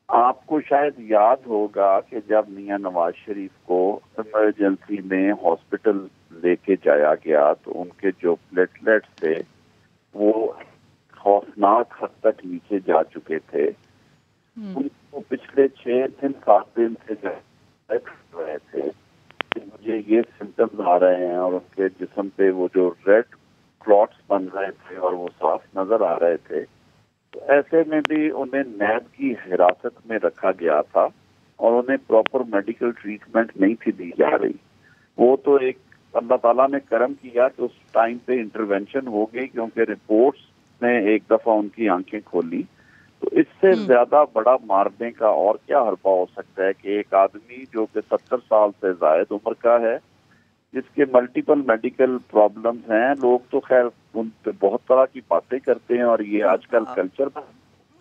S5: आपको शायद याद होगा कि जब मियां नवाज शरीफ को इमरजेंसी में हॉस्पिटल लेके जाया गया तो उनके जो प्लेटलेट्स थे वो खौफनाक हद तक नीचे जा चुके थे। उनको पिछले 6-7 दिन से रहे थे, मुझे ये सिम्टम्स आ रहे हैं और उनके जिस्म पे वो जो रेड क्लॉट्स बन रहे थे और वो साफ नजर आ रहे थे। तो ऐसे में भी उन्हें नैब की हिरासत में रखा गया था और उन्हें प्रॉपर मेडिकल ट्रीटमेंट नहीं थी दी जा रही। वो तो एक अल्लाह ताला ने करम किया कि उस टाइम पे इंटरवेंशन हो गई, क्योंकि रिपोर्ट्स ने एक दफा उनकी आंखें खोली। तो इससे ज्यादा बड़ा मारने का और क्या हरपा हो सकता है कि एक आदमी जो कि 70 साल से ज्यादा उम्र का है, जिसके मल्टीपल मेडिकल प्रॉब्लम्स हैं, लोग तो खैर उन पे बहुत तरह की बातें करते हैं और ये आजकल कल्चर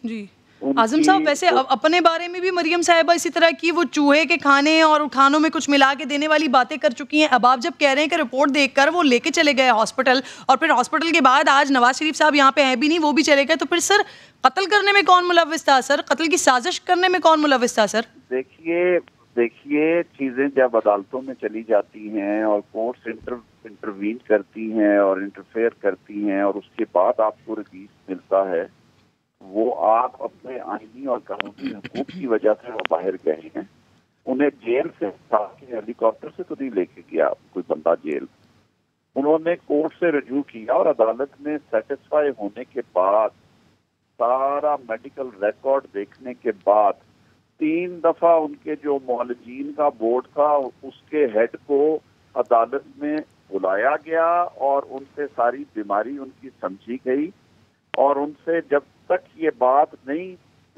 S1: जी। आज़म साहब वैसे अपने बारे में भी मरियम साहिबा इसी तरह की वो चूहे के खाने और खानों में कुछ मिला के देने वाली बातें कर चुकी हैं। अब आप जब कह रहे हैं कि रिपोर्ट देखकर वो लेके चले गए हॉस्पिटल, और फिर हॉस्पिटल के बाद आज नवाज शरीफ साहब यहाँ पे हैं भी नहीं, वो भी चले गए, तो फिर सर कत्ल करने में कौन मुलव्विस था? सर कत्ल की साजिश करने में कौन मुलव्विस था? सर
S5: देखिए चीजें जब अदालतों में चली जाती हैं और कोर्ट्स इंटरवीन करती हैं और इंटरफेयर करती हैं और उसके बाद आपको रिलीज मिलता है, वो आप अपने आईनी और कानूनी हकूक की वजह से वो बाहर गए हैं। उन्हें जेल से हेलीकॉप्टर से तो नहीं लेके गया कोई बंदा जेल, उन्होंने कोर्ट से रजू किया और अदालत में सेटिस्फाई होने के बाद, सारा मेडिकल रिकॉर्ड देखने के बाद 3 दफा उनके जो मुअल्लिजीन का बोर्ड था उसके हेड को अदालत में बुलाया गया और उनसे सारी बीमारी उनकी समझी गई और उनसे जब तक ये बात नहीं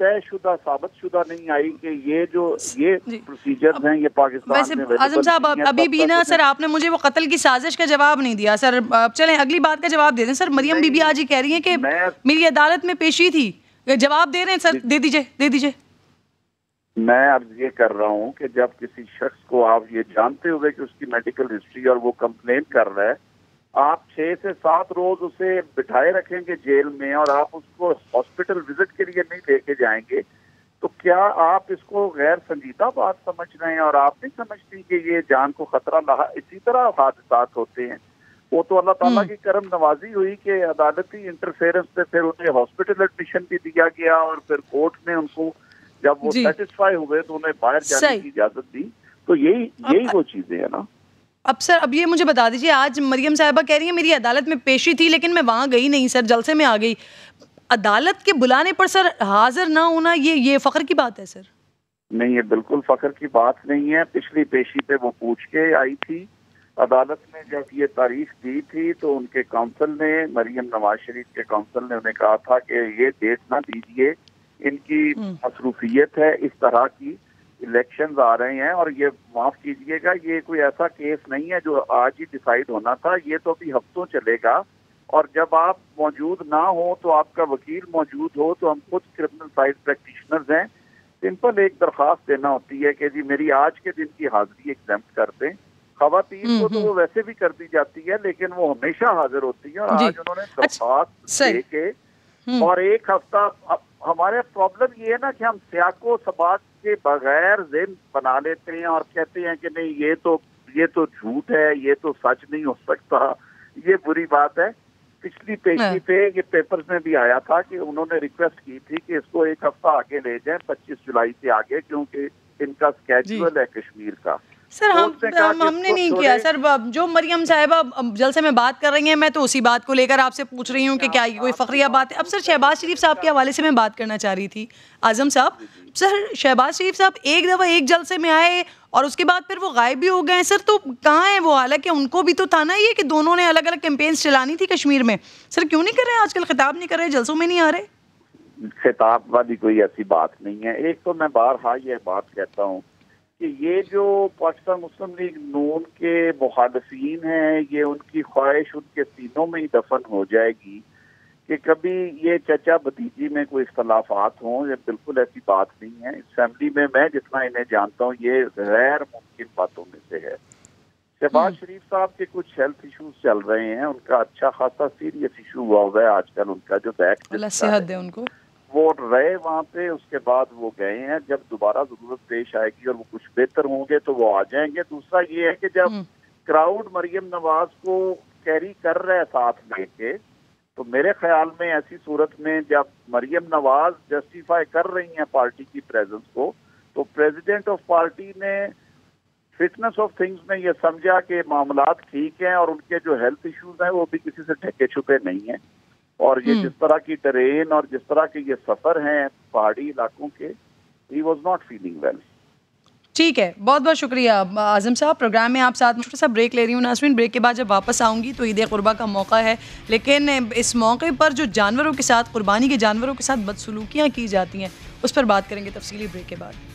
S5: तयशुदा साबितशुदा नहीं आई कि ये प्रोसीजर्स हैं ये पाकिस्तान
S1: वैसे
S5: में
S1: आजम साहब अभी भी ना सर आपने मुझे वो कत्ल की साजिश का जवाब नहीं दिया सर। चलें अगली बात का जवाब दे दें सर। मरियम बीबी आज ये कह रही हैं कि मेरी अदालत में पेशी थी, जवाब दे रहे हैं सर, दे दीजिए।
S5: मैं अब ये कर रहा हूँ कि जब किसी शख्स को आप ये जानते हुए कि उसकी मेडिकल हिस्ट्री और वो कंप्लेन कर रहा है, आप 6 से 7 रोज उसे बिठाए रखेंगे जेल में और आप उसको हॉस्पिटल विजिट के लिए नहीं लेके जाएंगे, तो क्या आप इसको गैर संजीदा बात समझ रहे हैं? और आप नहीं समझती कि ये जान को खतरा रहा? इसी तरह हादसात होते हैं। वो तो अल्लाह ताला की करम नवाजी हुई कि अदालती इंटरफेरेंस पे फिर उन्हें हॉस्पिटल एडमिशन भी दिया गया और फिर कोर्ट ने उनको जब वो सेटिस्फाई हुए तो उन्हें बाहर जाने की इजाजत दी। तो यही वो चीजें है ना।
S1: अब सर अब ये मुझे बता दीजिए, आज मरियम साहिबा कह रही है मेरी अदालत में पेशी थी लेकिन मैं वहाँ गई नहीं सर, जलसे में आ गई। अदालत के बुलाने पर सर हाजिर ना होना ये फख्र की बात है सर?
S5: नहीं, ये बिल्कुल फख्र की बात नहीं है। पिछली पेशी पे वो पूछ के आई थी। अदालत ने जब ये तारीख दी थी तो उनके काउंसिल ने, मरियम नवाज शरीफ के काउंसिल ने उन्हें कहा था कि ये डेट ना दीजिए, इनकी मसरूफियत है, इस तरह की इलेक्शंस आ रहे हैं और ये माफ कीजिएगा ये कोई ऐसा केस नहीं है जो आज ही डिसाइड होना था, ये तो अभी हफ्तों चलेगा। और जब आप मौजूद ना हो तो आपका वकील मौजूद हो, तो हम खुद क्रिमिनल साइड प्रैक्टिशनर्स हैं, सिंपल एक दरख्वास्त देना होती है कि जी मेरी आज के दिन की हाजिरी एग्जाम्प्ट कर दें। खवातीन को तो वो वैसे भी कर दी जाती है लेकिन वो हमेशा हाजिर होती है और आज उन्होंने दरख्वास्त दे के और एक हफ्ता। हमारे प्रॉब्लम ये है ना कि हम सियाको सबात के बगैर ज़िन बना लेते हैं और कहते हैं कि नहीं ये तो झूठ है, ये तो सच नहीं हो सकता, ये बुरी बात है। पिछली पेशी पे ये पेपर्स में भी आया था कि उन्होंने रिक्वेस्ट की थी कि इसको एक हफ्ता आगे ले जाएं, 25 जुलाई से आगे, क्योंकि इनका स्केड्यूल है कश्मीर का।
S1: सर हमने नहीं किया सर। जो मरियम साहिबा जलसे में बात कर रही हैं मैं तो उसी बात को लेकर आपसे पूछ रही हूँ कि क्या ये कोई फखरिया बात है। अब सर शहबाज शरीफ साहब के हवाले से मैं बात करना चाह रही थी आजम साहब। सर शहबाज शरीफ साहब एक दफ़ा एक जलसे में आए और उसके बाद फिर वो गायब भी हो गए सर, तो कहाँ है वो? हालांकि उनको भी तो था ना ये कि दोनों ने अलग अलग कैंपेन्स चलानी थी कश्मीर में। सर क्यों नहीं कर रहे आजकल, खिताब नहीं कर रहे, जलसों में नहीं आ रहे?
S5: खिताब वाली कोई ऐसी बात नहीं है। एक तो मैं बारहा ये बात कहता हूँ कि ये जो पाकिस्तान मुस्लिम लीग नून के मुखालफीन हैं, ये उनकी ख्वाहिश उनके सीनों में ही दफन हो जाएगी कि कभी ये चचा भतीजी में कोई इख्तलाफात हों। ये बिल्कुल ऐसी बात नहीं है। इस फैमिली में मैं जितना इन्हें जानता हूँ ये गैर मुमकिन बातों में से है। शहबाज शरीफ साहब के कुछ हेल्थ इश्यूज चल रहे हैं, उनका अच्छा खासा सीरियस इशू हुआ है आजकल, उनका जो बैक
S1: सेहत दे उनको,
S5: वो रहे वहाँ पे, उसके बाद वो गए हैं। जब दोबारा जरूरत पेश आएगी और वो कुछ बेहतर होंगे तो वो आ जाएंगे। दूसरा ये है कि जब क्राउड मरियम नवाज को कैरी कर रहा है साथ लेके, तो मेरे ख्याल में ऐसी सूरत में जब मरियम नवाज जस्टिफाई कर रही हैं पार्टी की प्रेजेंस को, तो प्रेसिडेंट ऑफ पार्टी ने फिटनेस ऑफ थिंग्स में ये समझा कि मामलात ठीक हैं और उनके जो हेल्थ इश्यूज हैं वो भी किसी से ढके छुपे नहीं हैं। और ये जिस तरह की ट्रेन और जिस तरह के ये सफर हैं पहाड़ी इलाकों के, he was not feeling well.
S1: ठीक है, बहुत बहुत शुक्रिया आजम साहब। प्रोग्राम में आप साथ छोटा सा ब्रेक ले रही हूँ नाज़रीन। ब्रेक के बाद जब वापस आऊँगी तो ईद कुर्बा का मौका है, लेकिन इस मौके पर जो जानवरों के साथ, कुर्बानी के जानवरों के साथ बदसलूकियाँ की जाती हैं उस पर बात करेंगे तफसीली ब्रेक के बाद।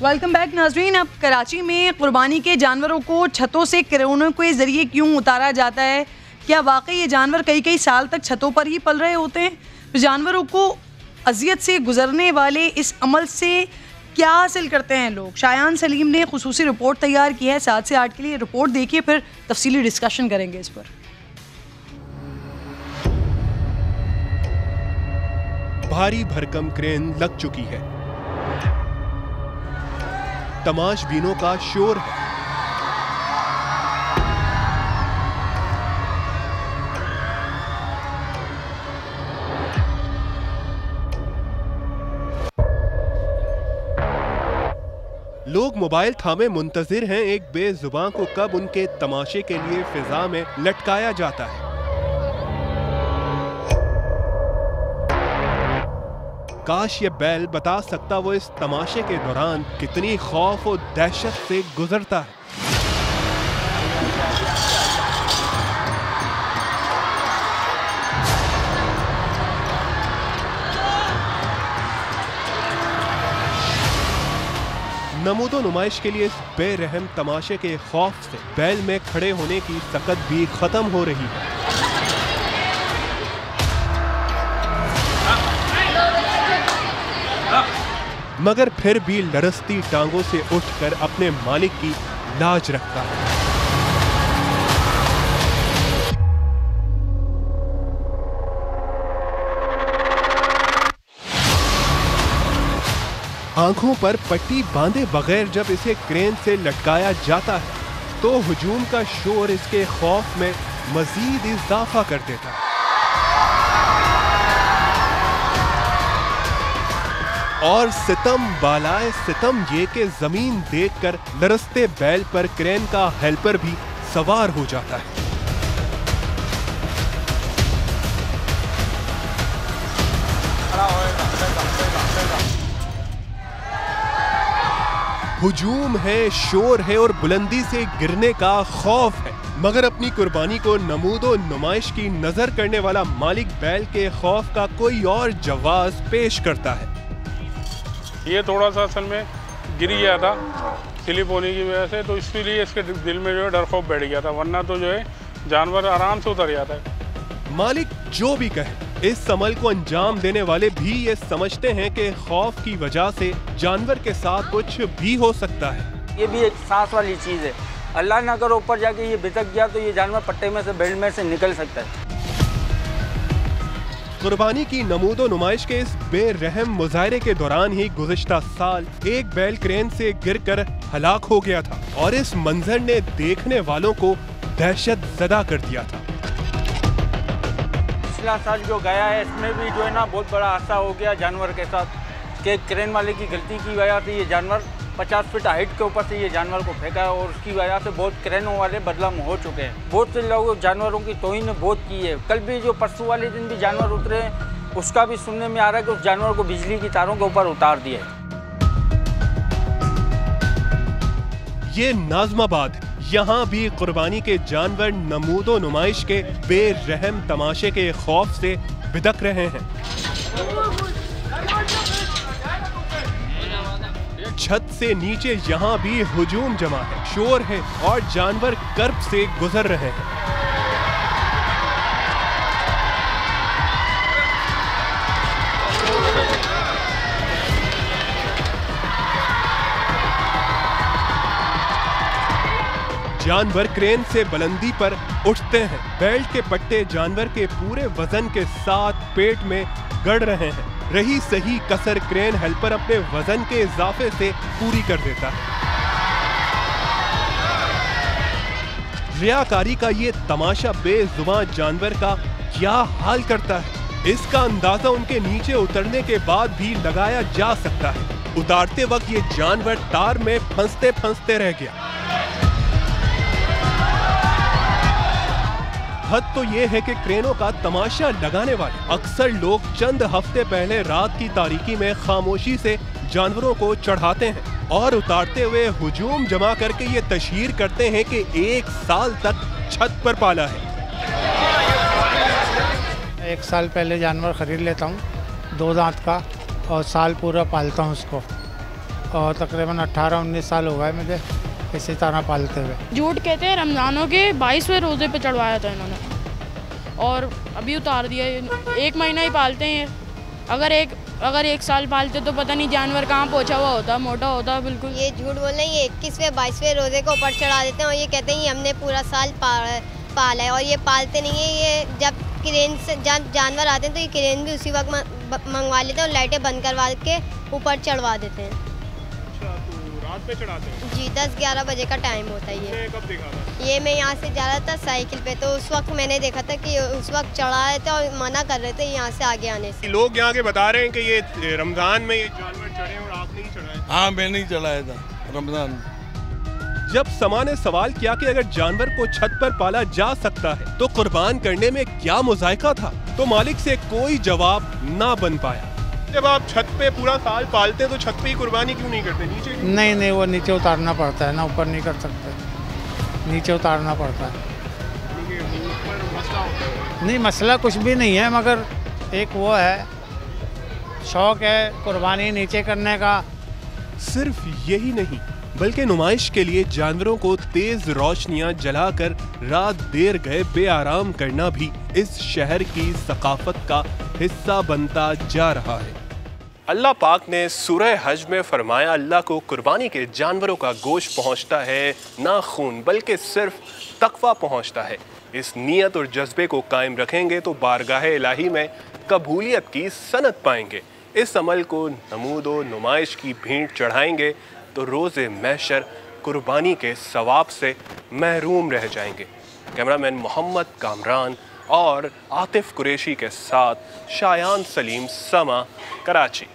S1: वेलकम बैक नाजरीन। अब कराची में कुर्बानी के जानवरों को छतों से क्रेनों के ज़रिए क्यों उतारा जाता है? क्या वाकई ये जानवर कई कई साल तक छतों पर ही पल रहे होते हैं? तो जानवरों को अजियत से गुजरने वाले इस अमल से क्या हासिल करते हैं लोग? शायान सलीम ने खुसूसी रिपोर्ट तैयार की है 7 से 8 के लिए। रिपोर्ट देखिए, फिर तफसीली डिस्कशन करेंगे इस पर।
S6: भारी भरकम क्रेन लग चुकी है, तमाशबीनों का शोर है। लोग मोबाइल थामे मुंतजिर हैं एक बेजुबान को कब उनके तमाशे के लिए फिजा में लटकाया जाता है। काश ये बैल बता सकता वो इस तमाशे के दौरान कितनी खौफ और दहशत से गुजरता है। नमूदो नुमाइश के लिए इस बेरहम तमाशे के खौफ से बैल में खड़े होने की ताकत भी खत्म हो रही है। मगर फिर भी लरसती टांगों से उठकर अपने मालिक की लाज रखता है। आंखों पर पट्टी बांधे बगैर जब इसे क्रेन से लटकाया जाता है तो हुजूम का शोर इसके खौफ में मजीद इजाफा कर देता है। और सितम बालाए सितम ये कि जमीन देखकर लरसते बैल पर क्रेन का हेल्पर भी सवार हो जाता है। हुजूम है, शोर है और बुलंदी से गिरने का खौफ है, मगर अपनी कुर्बानी को नमूदो नुमाइश की नजर करने वाला मालिक बैल के खौफ का कोई और जवाब पेश करता है।
S7: ये थोड़ा सा असल में गिर गया था स्लिप होने की वजह से, तो इसलिए इसके दिल में जो है डर खौफ बैठ गया था, वरना तो जो है जानवर आराम से उतर जाता है।
S6: मालिक जो भी कहे, इस अमल को अंजाम देने वाले भी ये समझते हैं कि खौफ की वजह से जानवर के साथ कुछ भी हो सकता है।
S8: ये भी एक सांस वाली चीज है, अल्लाह ना करे ऊपर जाके ये बितक गया तो ये जानवर पट्टे में से बेल्ट में से निकल सकता है।
S6: कुर्बानी की नमूदो नुमाइश के इस बेरहम मुजाहरे के दौरान ही गुज़िश्ता साल एक बैल क्रेन से गिरकर हलाक हो गया था और इस मंजर ने देखने वालों को दहशत ज़दा कर दिया था।
S8: पिछला साल जो गया है इसमें भी जो है ना बहुत बड़ा हादसा हो गया जानवर के साथ, कि क्रेन वाले की गलती की वजह से ये जानवर 50 फीट हाइट के ऊपर से ये जानवर को फेंका है और उसकी वजह से बहुत क्रेनों वाले बदनाम हो चुके हैं। बहुत से लोगों जानवरों की तौहीन बहुत की है। कल भी जो परसों वाले दिन भी जानवर उतरे हैं उसका भी सुनने में आ रहा है कि उस जानवर को बिजली की तारों के ऊपर उतार दिया है।
S6: ये नाज़माबाद, यहाँ भी कुर्बानी के जानवर नमूदो नुमाइश के बेरहम तमाशे के खौफ से बिदक रहे हैं। छत से नीचे यहाँ भी हुजूम जमा है, शोर है और जानवर कर्ब से गुजर रहे हैं। जानवर क्रेन से बुलंदी पर उठते हैं। बेल्ट के पट्टे जानवर के पूरे वजन के साथ पेट में गड़ रहे हैं। रही सही कसर क्रेन हेल्पर अपने वजन के इजाफे से पूरी कर देता है। रियाकारी का ये तमाशा बेजुबान जानवर का क्या हाल करता है, इसका अंदाजा उनके नीचे उतरने के बाद भी लगाया जा सकता है। उतारते वक्त ये जानवर तार में फंसते फंसते रह गया। हद तो ये है कि क्रेनों का तमाशा लगाने वाले अक्सर लोग चंद हफ्ते पहले रात की तारीकी में खामोशी से जानवरों को चढ़ाते हैं और उतारते हुए हुजूम जमा करके ये तशहीर करते हैं कि 1 साल तक छत पर पाला है।
S9: 1 साल पहले जानवर खरीद लेता हूँ 2 दांत का और साल पूरा पालता हूँ उसको, और तकरीबन 18-19 साल हो गए मुझे इसी तरह पालते हुए।
S10: झूठ कहते हैं, रमज़ानों के 22वें रोज़े पे चढ़वाया था इन्होंने और अभी उतार दिया। 1 महीना ही पालते हैं। अगर एक साल पालते तो पता नहीं जानवर कहाँ पहुँचा हुआ होता, मोटा होता बिल्कुल।
S11: ये झूठ बोल रहे हैं, ये 21वें 22वें रोज़े को ऊपर चढ़ा देते हैं और ये कहते हैं हमने पूरा साल पाला है, और ये पालते नहीं है। ये जब क्रेन से जानवर आते हैं तो ये क्रेन भी उसी वक्त मंगवा लेते हैं और लाइटें बंद करवा के ऊपर चढ़वा देते हैं।
S6: रात पे चढ़ाते हैं?
S11: जी 10-11 बजे का टाइम होता है ये।
S6: कब देखा था?
S11: ये मैं यहाँ से जा रहा था साइकिल पे, तो उस वक्त मैंने देखा था कि उस वक्त चढ़ा रहे थे और मना कर रहे थे यहाँ से आगे आने से।
S6: लोग यहाँ के बता रहे हैं कि ये रमजान में ये जानवर चढ़े और आपने ही चढ़ाया?
S12: हाँ मैंने ही चढ़ाया था, रमज़ान।
S6: जब समा ने सवाल किया कि अगर जानवर को छत पर पाला जा सकता है तो कुर्बान करने में क्या मुज़ायका था, तो मालिक से कोई जवाब ना बन पाया। जब आप छत पे पूरा साल पालते तो छत पे ही कुर्बानी क्यों नहीं करते, नीचे?
S9: नहीं, वो नीचे उतारना पड़ता है ना, ऊपर नहीं कर सकते, नीचे उतारना पड़ता है। नहीं, मसला कुछ भी नहीं है, मगर एक वो है, शौक है कुर्बानी नीचे करने का।
S6: सिर्फ यही नहीं बल्कि नुमाइश के लिए जानवरों को तेज रोशनियां जलाकर रात देर गए बेआराम करना भी इस शहर की सकाफत का हिस्सा बनता जा रहा है। अल्लाह पाक ने सूरह हज में फरमाया, अल्लाह को कुर्बानी के जानवरों का गोश्त पहुंचता है, ना खून बल्कि सिर्फ तकवा पहुंचता है। इस नियत और जज्बे को कायम रखेंगे तो बारगाह इलाही में कबूलियत की सनत पाएंगे। इस अमल को नमूद व नुमाइश की भेंट चढ़ाएंगे तो रोज़े महशर कुर्बानी के सवाब से महरूम रह जाएंगे। कैमरामैन मोहम्मद कामरान और आतिफ कुरैशी के साथ शायान सलीम, समा, कराची।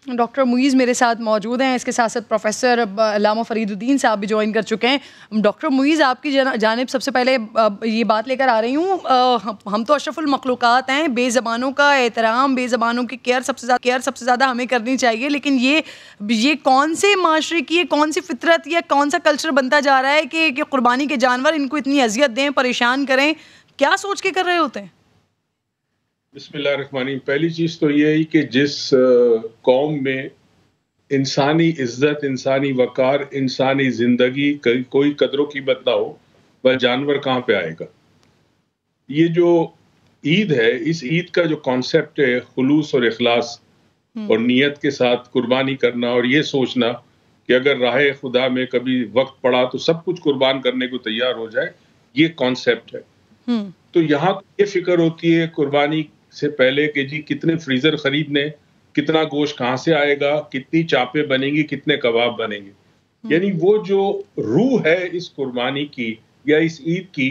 S1: डॉक्टर मुईज़ मेरे साथ मौजूद हैं, इसके साथ साथ प्रोफेसर अल्लामा फरीदुद्दीन साहब भी ज्वाइन कर चुके हैं। डॉक्टर मुईज़, आपकी जानिब सबसे पहले ये बात लेकर आ रही हूँ, हम तो अशरफुल मखलूक़ात हैं, बेज़बानों का एहतराम, बेज़बानों की केयर सबसे ज़्यादा हमें करनी चाहिए, लेकिन ये कौन से माशरे की, ये कौन सी फितरत या कौन सा कल्चर बनता जा रहा है कि कुर्बानी के जानवर इनको इतनी अजियत दें, परेशान करें, क्या सोच के कर रहे होते हैं?
S2: बिस्मिल्लाहिर्रहमानिर्रहीम। पहली चीज़ तो ये ही कि जिस कौम में इंसानी इज्जत, इंसानी वकार, इंसानी ज़िंदगी कोई कदरों कीमत ना हो, वह जानवर कहाँ पे आएगा। ये जो ईद है, इस ईद का जो कॉन्सेप्ट है खुलूस और इखलास और नियत के साथ कुर्बानी करना और ये सोचना कि अगर राह खुदा में कभी वक्त पड़ा तो सब कुछ कुर्बान करने को तैयार हो जाए, ये कॉन्सेप्ट है। तो यहाँ ये फिक्र होती है कुर्बानी से पहले कि जी कितने फ्रीजर खरीदने, कितना गोश्त कहाँ से आएगा, कितनी चापे बनेंगी, कितने कबाब बनेंगे। यानी वो जो रूह है इस कुर्बानी की या इस ईद की,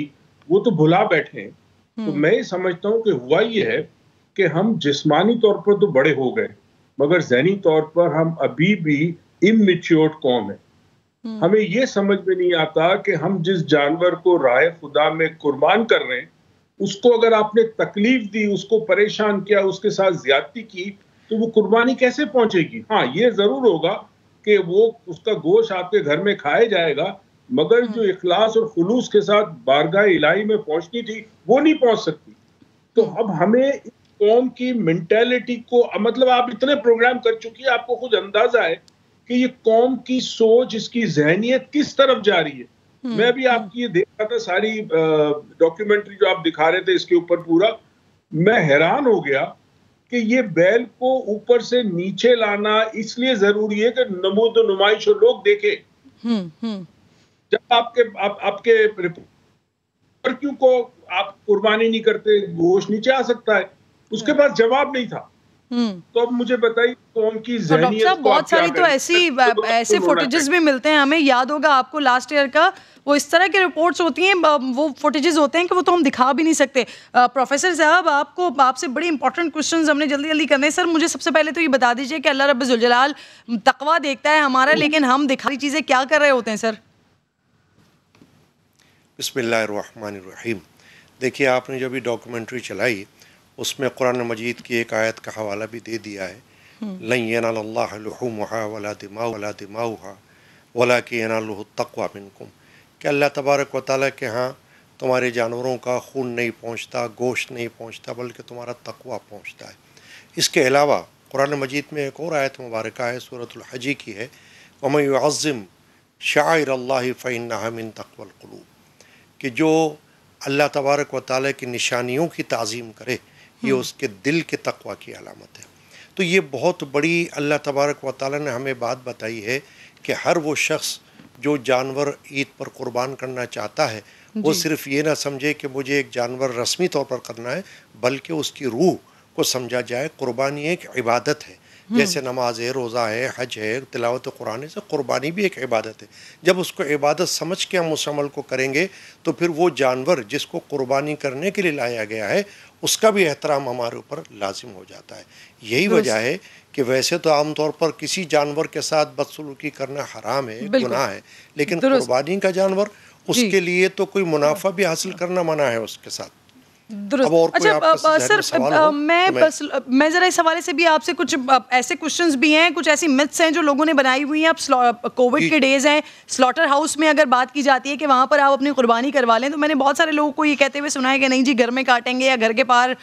S2: वो तो भुला बैठे हैं। तो मैं समझता हूँ कि हुआ ये है कि हम जिस्मानी तौर पर तो बड़े हो गए, मगर ज़हनी तौर पर हम अभी भी इमैच्योर्ड कौम है। हमें ये समझ में नहीं आता कि हम जिस जानवर को राह खुदा में कुर्बान कर रहे हैं, उसको अगर आपने तकलीफ दी, उसको परेशान किया, उसके साथ ज्यादती की, तो वो कुर्बानी कैसे पहुंचेगी। हाँ, ये जरूर होगा कि वो उसका गोश्त आपके घर में खाया जाएगा, मगर जो इखलास और खुलूस के साथ बारगाह इलाही में पहुंचनी थी, वो नहीं पहुंच सकती। तो अब हमें कौम की मेंटेलिटी को, मतलब आप इतने प्रोग्राम कर चुकी है, आपको खुद अंदाजा है कि ये कौम की सोच, इसकी जहनियत किस तरफ जा रही है। मैं भी आपकी ये देख रहा था, सारी डॉक्यूमेंट्री जो आप दिखा रहे थे इसके ऊपर पूरा, मैं हैरान हो गया कि ये बैल को ऊपर से नीचे लाना इसलिए जरूरी है कि नमूद नुमाइश और लोग देखे। जब आपके क्यों को आप कुर्बानी नहीं करते, गोश्त नीचे आ सकता है, उसके पास जवाब नहीं था। तो अब मुझे बताइए कौन की
S1: तो डॉक्टर साहब, बहुत सारी तो ऐसे फुटेजेस भी मिलते हैं, हमें याद होगा आपको लास्ट ईयर का, वो इस तरह के रिपोर्ट्स होती हैं, वो फुटेजेस होते हैं कि वो तो हम दिखा भी नहीं सकते। प्रोफेसर साहब, आपसे बड़ी इंपॉर्टेंट क्वेश्चंस हमने जल्दी जल्दी करने हैं। सर, मुझे सबसे पहले तो ये बता दीजिए कि अल्लाह रब्बुल जलाल तकवा देखता है हमारा, लेकिन हम दिखाई चीज़ें क्या कर रहे होते हैं सर?
S13: बिस्मिल्लाहिर्रहमानिर्रहीम। देखिए, आपने जो भी डॉक्यूमेंट्री चलाई उसमें कुरान मजीद की एक आयत का हवाला भी दे दिया है, लन यनालल्लाह लुहूमुहा वला दिमाउहा वलाकिन यनालुहु तक़वा मिनकुम, कि अल्लाह तबारक व तआला के यहाँ तुम्हारे जानवरों का खून नहीं पहुँचता, गोश्त नहीं पहुँचता, बल्कि तुम्हारा तक़वा पहुँचता है। इसके अलावा कुरान मजीद में एक और आयत मुबारक है, सूरतुल हज की है, वमन युअज़्ज़िम शाइरल्लाहि फ़इन्नहा मिन तक़वल क़ुलूब, कि जो अल्लाह तबारक व तआला की निशानियों की ताज़ीम करे, ये उसके दिल के तक़वा की अलामत है। तो ये बहुत बड़ी अल्लाह तबारक व तआला ने हमें बात बताई है कि हर वो शख्स जो जानवर ईद पर कुर्बान करना चाहता है, वो सिर्फ़ ये ना समझे कि मुझे एक जानवर रस्मी तौर पर करना है, बल्कि उसकी रूह को समझा जाए। कुर्बानी एक इबादत है, जैसे नमाज है, रोज़ा है, हज है, तिलावत कुरान है, कुर्बानी भी एक इबादत है। जब उसको इबादत समझ के हम उस अमल को करेंगे तो फिर वो जानवर जिसको कुर्बानी करने के लिए लाया गया है उसका भी एहतराम हमारे ऊपर लाजिम हो जाता है। यही वजह है कि वैसे तो आमतौर पर किसी जानवर के साथ बदसलूकी करना हराम है, गुनाह है, लेकिन कुर्बानी का जानवर उसके लिए तो कोई मुनाफा भी हासिल करना मना है उसके साथ।
S1: अच्छा सर, मैं जरा इस हवाले से भी आपसे कुछ ऐसे क्वेश्चंस भी हैं, कुछ ऐसी मिथ्स हैं जो लोगों ने बनाई हुई हैं। अब कोविड के डेज हैं, स्लॉटर हाउस में अगर बात की जाती है कि वहाँ पर आप अपनी कुर्बानी करवा लें, तो मैंने बहुत सारे लोगों को ये कहते हुए सुना है कि नहीं जी, घर में काटेंगे या घर के पार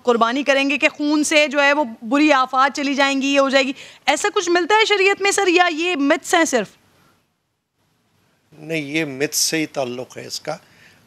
S1: कुर्बानी करेंगे कि खून से जो है वो बुरी आफात चली जाएंगी, ये हो जाएगी। ऐसा कुछ मिलता है शरीयत में सर, या ये मिथ्स हैं सिर्फ?
S13: नहीं, ये मिथ्स से ही ताल्लुक़ है इसका।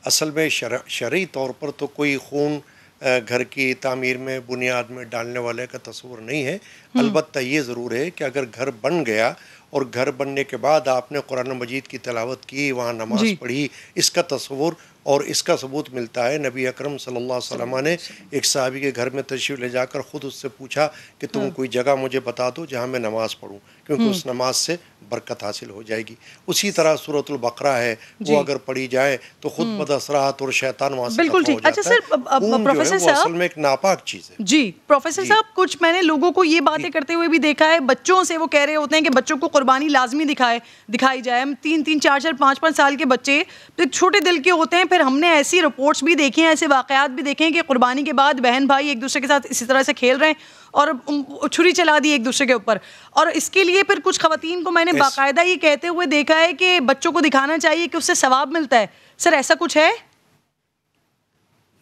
S13: असल में शरई तौर पर तो कोई खून घर की तामीर में बुनियाद में डालने वाले का तस्वुर नहीं है। अलबत्ता ये ज़रूर है कि अगर घर बन गया और घर बनने के बाद आपने कुरान मजीद की तिलावत की, वहाँ नमाज पढ़ी, इसका तस्वुर और इसका सबूत मिलता है। नबी अकरम सल्लल्लाहु अलैहि वसल्लम ने एक सहाबी के घर में तशरीफ़ ले जाकर ख़ुद उससे पूछा कि तुम कोई जगह मुझे बता दो जहाँ मैं नमाज़ पढ़ूँ, क्योंकि उस नमाज से बरकत हासिल हो जाएगी। उसी तरह सूरतुल बकरा है, वो अगर पढ़ी जाए तो खुद बदअसरात और शैतान वहाँ से
S1: बिल्कुल ठीक। अच्छा सर, प्रोफेसर साहब,
S13: असल में एक नापाक चीज़ है
S1: जी। प्रोफेसर साहब, कुछ मैंने लोगों को ये बातें करते हुए भी देखा है, बच्चों से वो कह रहे होते हैं कि बच्चों को कुर्बानी लाजमी दिखाई जाए। हम 3-3, 4-4, 5-5 साल के बच्चे छोटे दिल के होते हैं। फिर हमने ऐसी रिपोर्ट्स भी देखी हैं, ऐसे वाकयात भी देखे हैं कि कुर्बानी के बाद बहन भाई एक दूसरे के साथ इसी तरह से खेल रहे हैं और छुरी चला दी एक दूसरे के ऊपर। और इसके लिए फिर कुछ खवातीन को मैंने बाकायदा ये कहते हुए देखा है कि बच्चों को दिखाना चाहिए कि उससे सवाब मिलता है। सर, ऐसा कुछ है?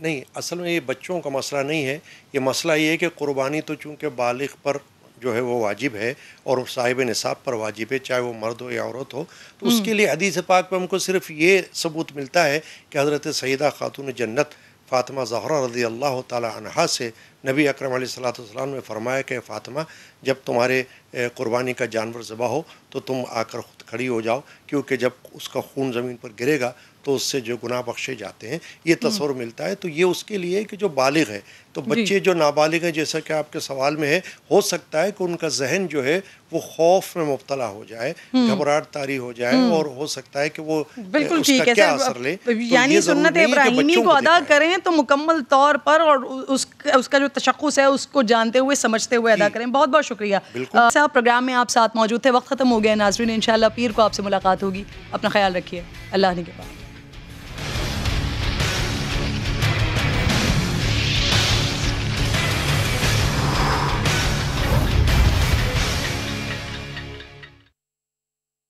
S13: नहीं, असल में ये बच्चों का मसला नहीं है। ये मसला ये है कि कुर्बानी तो चूँकि बालिग पर जो है वो वाजिब है और साहिब निसाब पर वाजिब है, चाहे वो मर्द हो या औरत हो। तो उसके लिए हदीस पाक में हमको सिर्फ ये सबूत मिलता है कि हज़रत सईदा खातून जन्नत फ़ातिमा ज़हरा रज़ी अल्लाह ताला अन्हा से नबी अकरम अलैहिस्सलातु वस्सलाम ने फरमाया कि फ़ातिमा, जब तुम्हारे कुर्बानी का जानवर ज़बह हो तो तुम आकर खुद खड़ी हो जाओ, क्योंकि जब उसका खून ज़मीन पर गिरेगा तो उससे जो गुनाह बख्शे जाते हैं। ये तस्वर मिलता है। तो ये उसके लिए कि जो बालिग है, तो बच्चे जो नाबालिग हैं, जैसा कि आपके सवाल में है, हो सकता है कि उनका जहन जो है वो खौफ में मुब्तला हो जाए, घबराहट तारी हो जाए, और हो सकता है कि वो
S1: बिल्कुल ठीक है, क्या असर ले। यानी सुन्नत इब्राहिमी को अदा करें तो मुकम्मल तौर पर, और उसका जो तशख़्ख़ुस है उसको जानते हुए समझते हुए अदा करें। बहुत बहुत शुक्रिया साहब, प्रोग्राम में आप साथ मौजूद थे। वक्त ख़त्म हो गया नाज़रीन, इंशाअल्लाह पीर को आपसे मुलाकात होगी। अपना ख्याल रखिए। अल्लाह ने के बाद।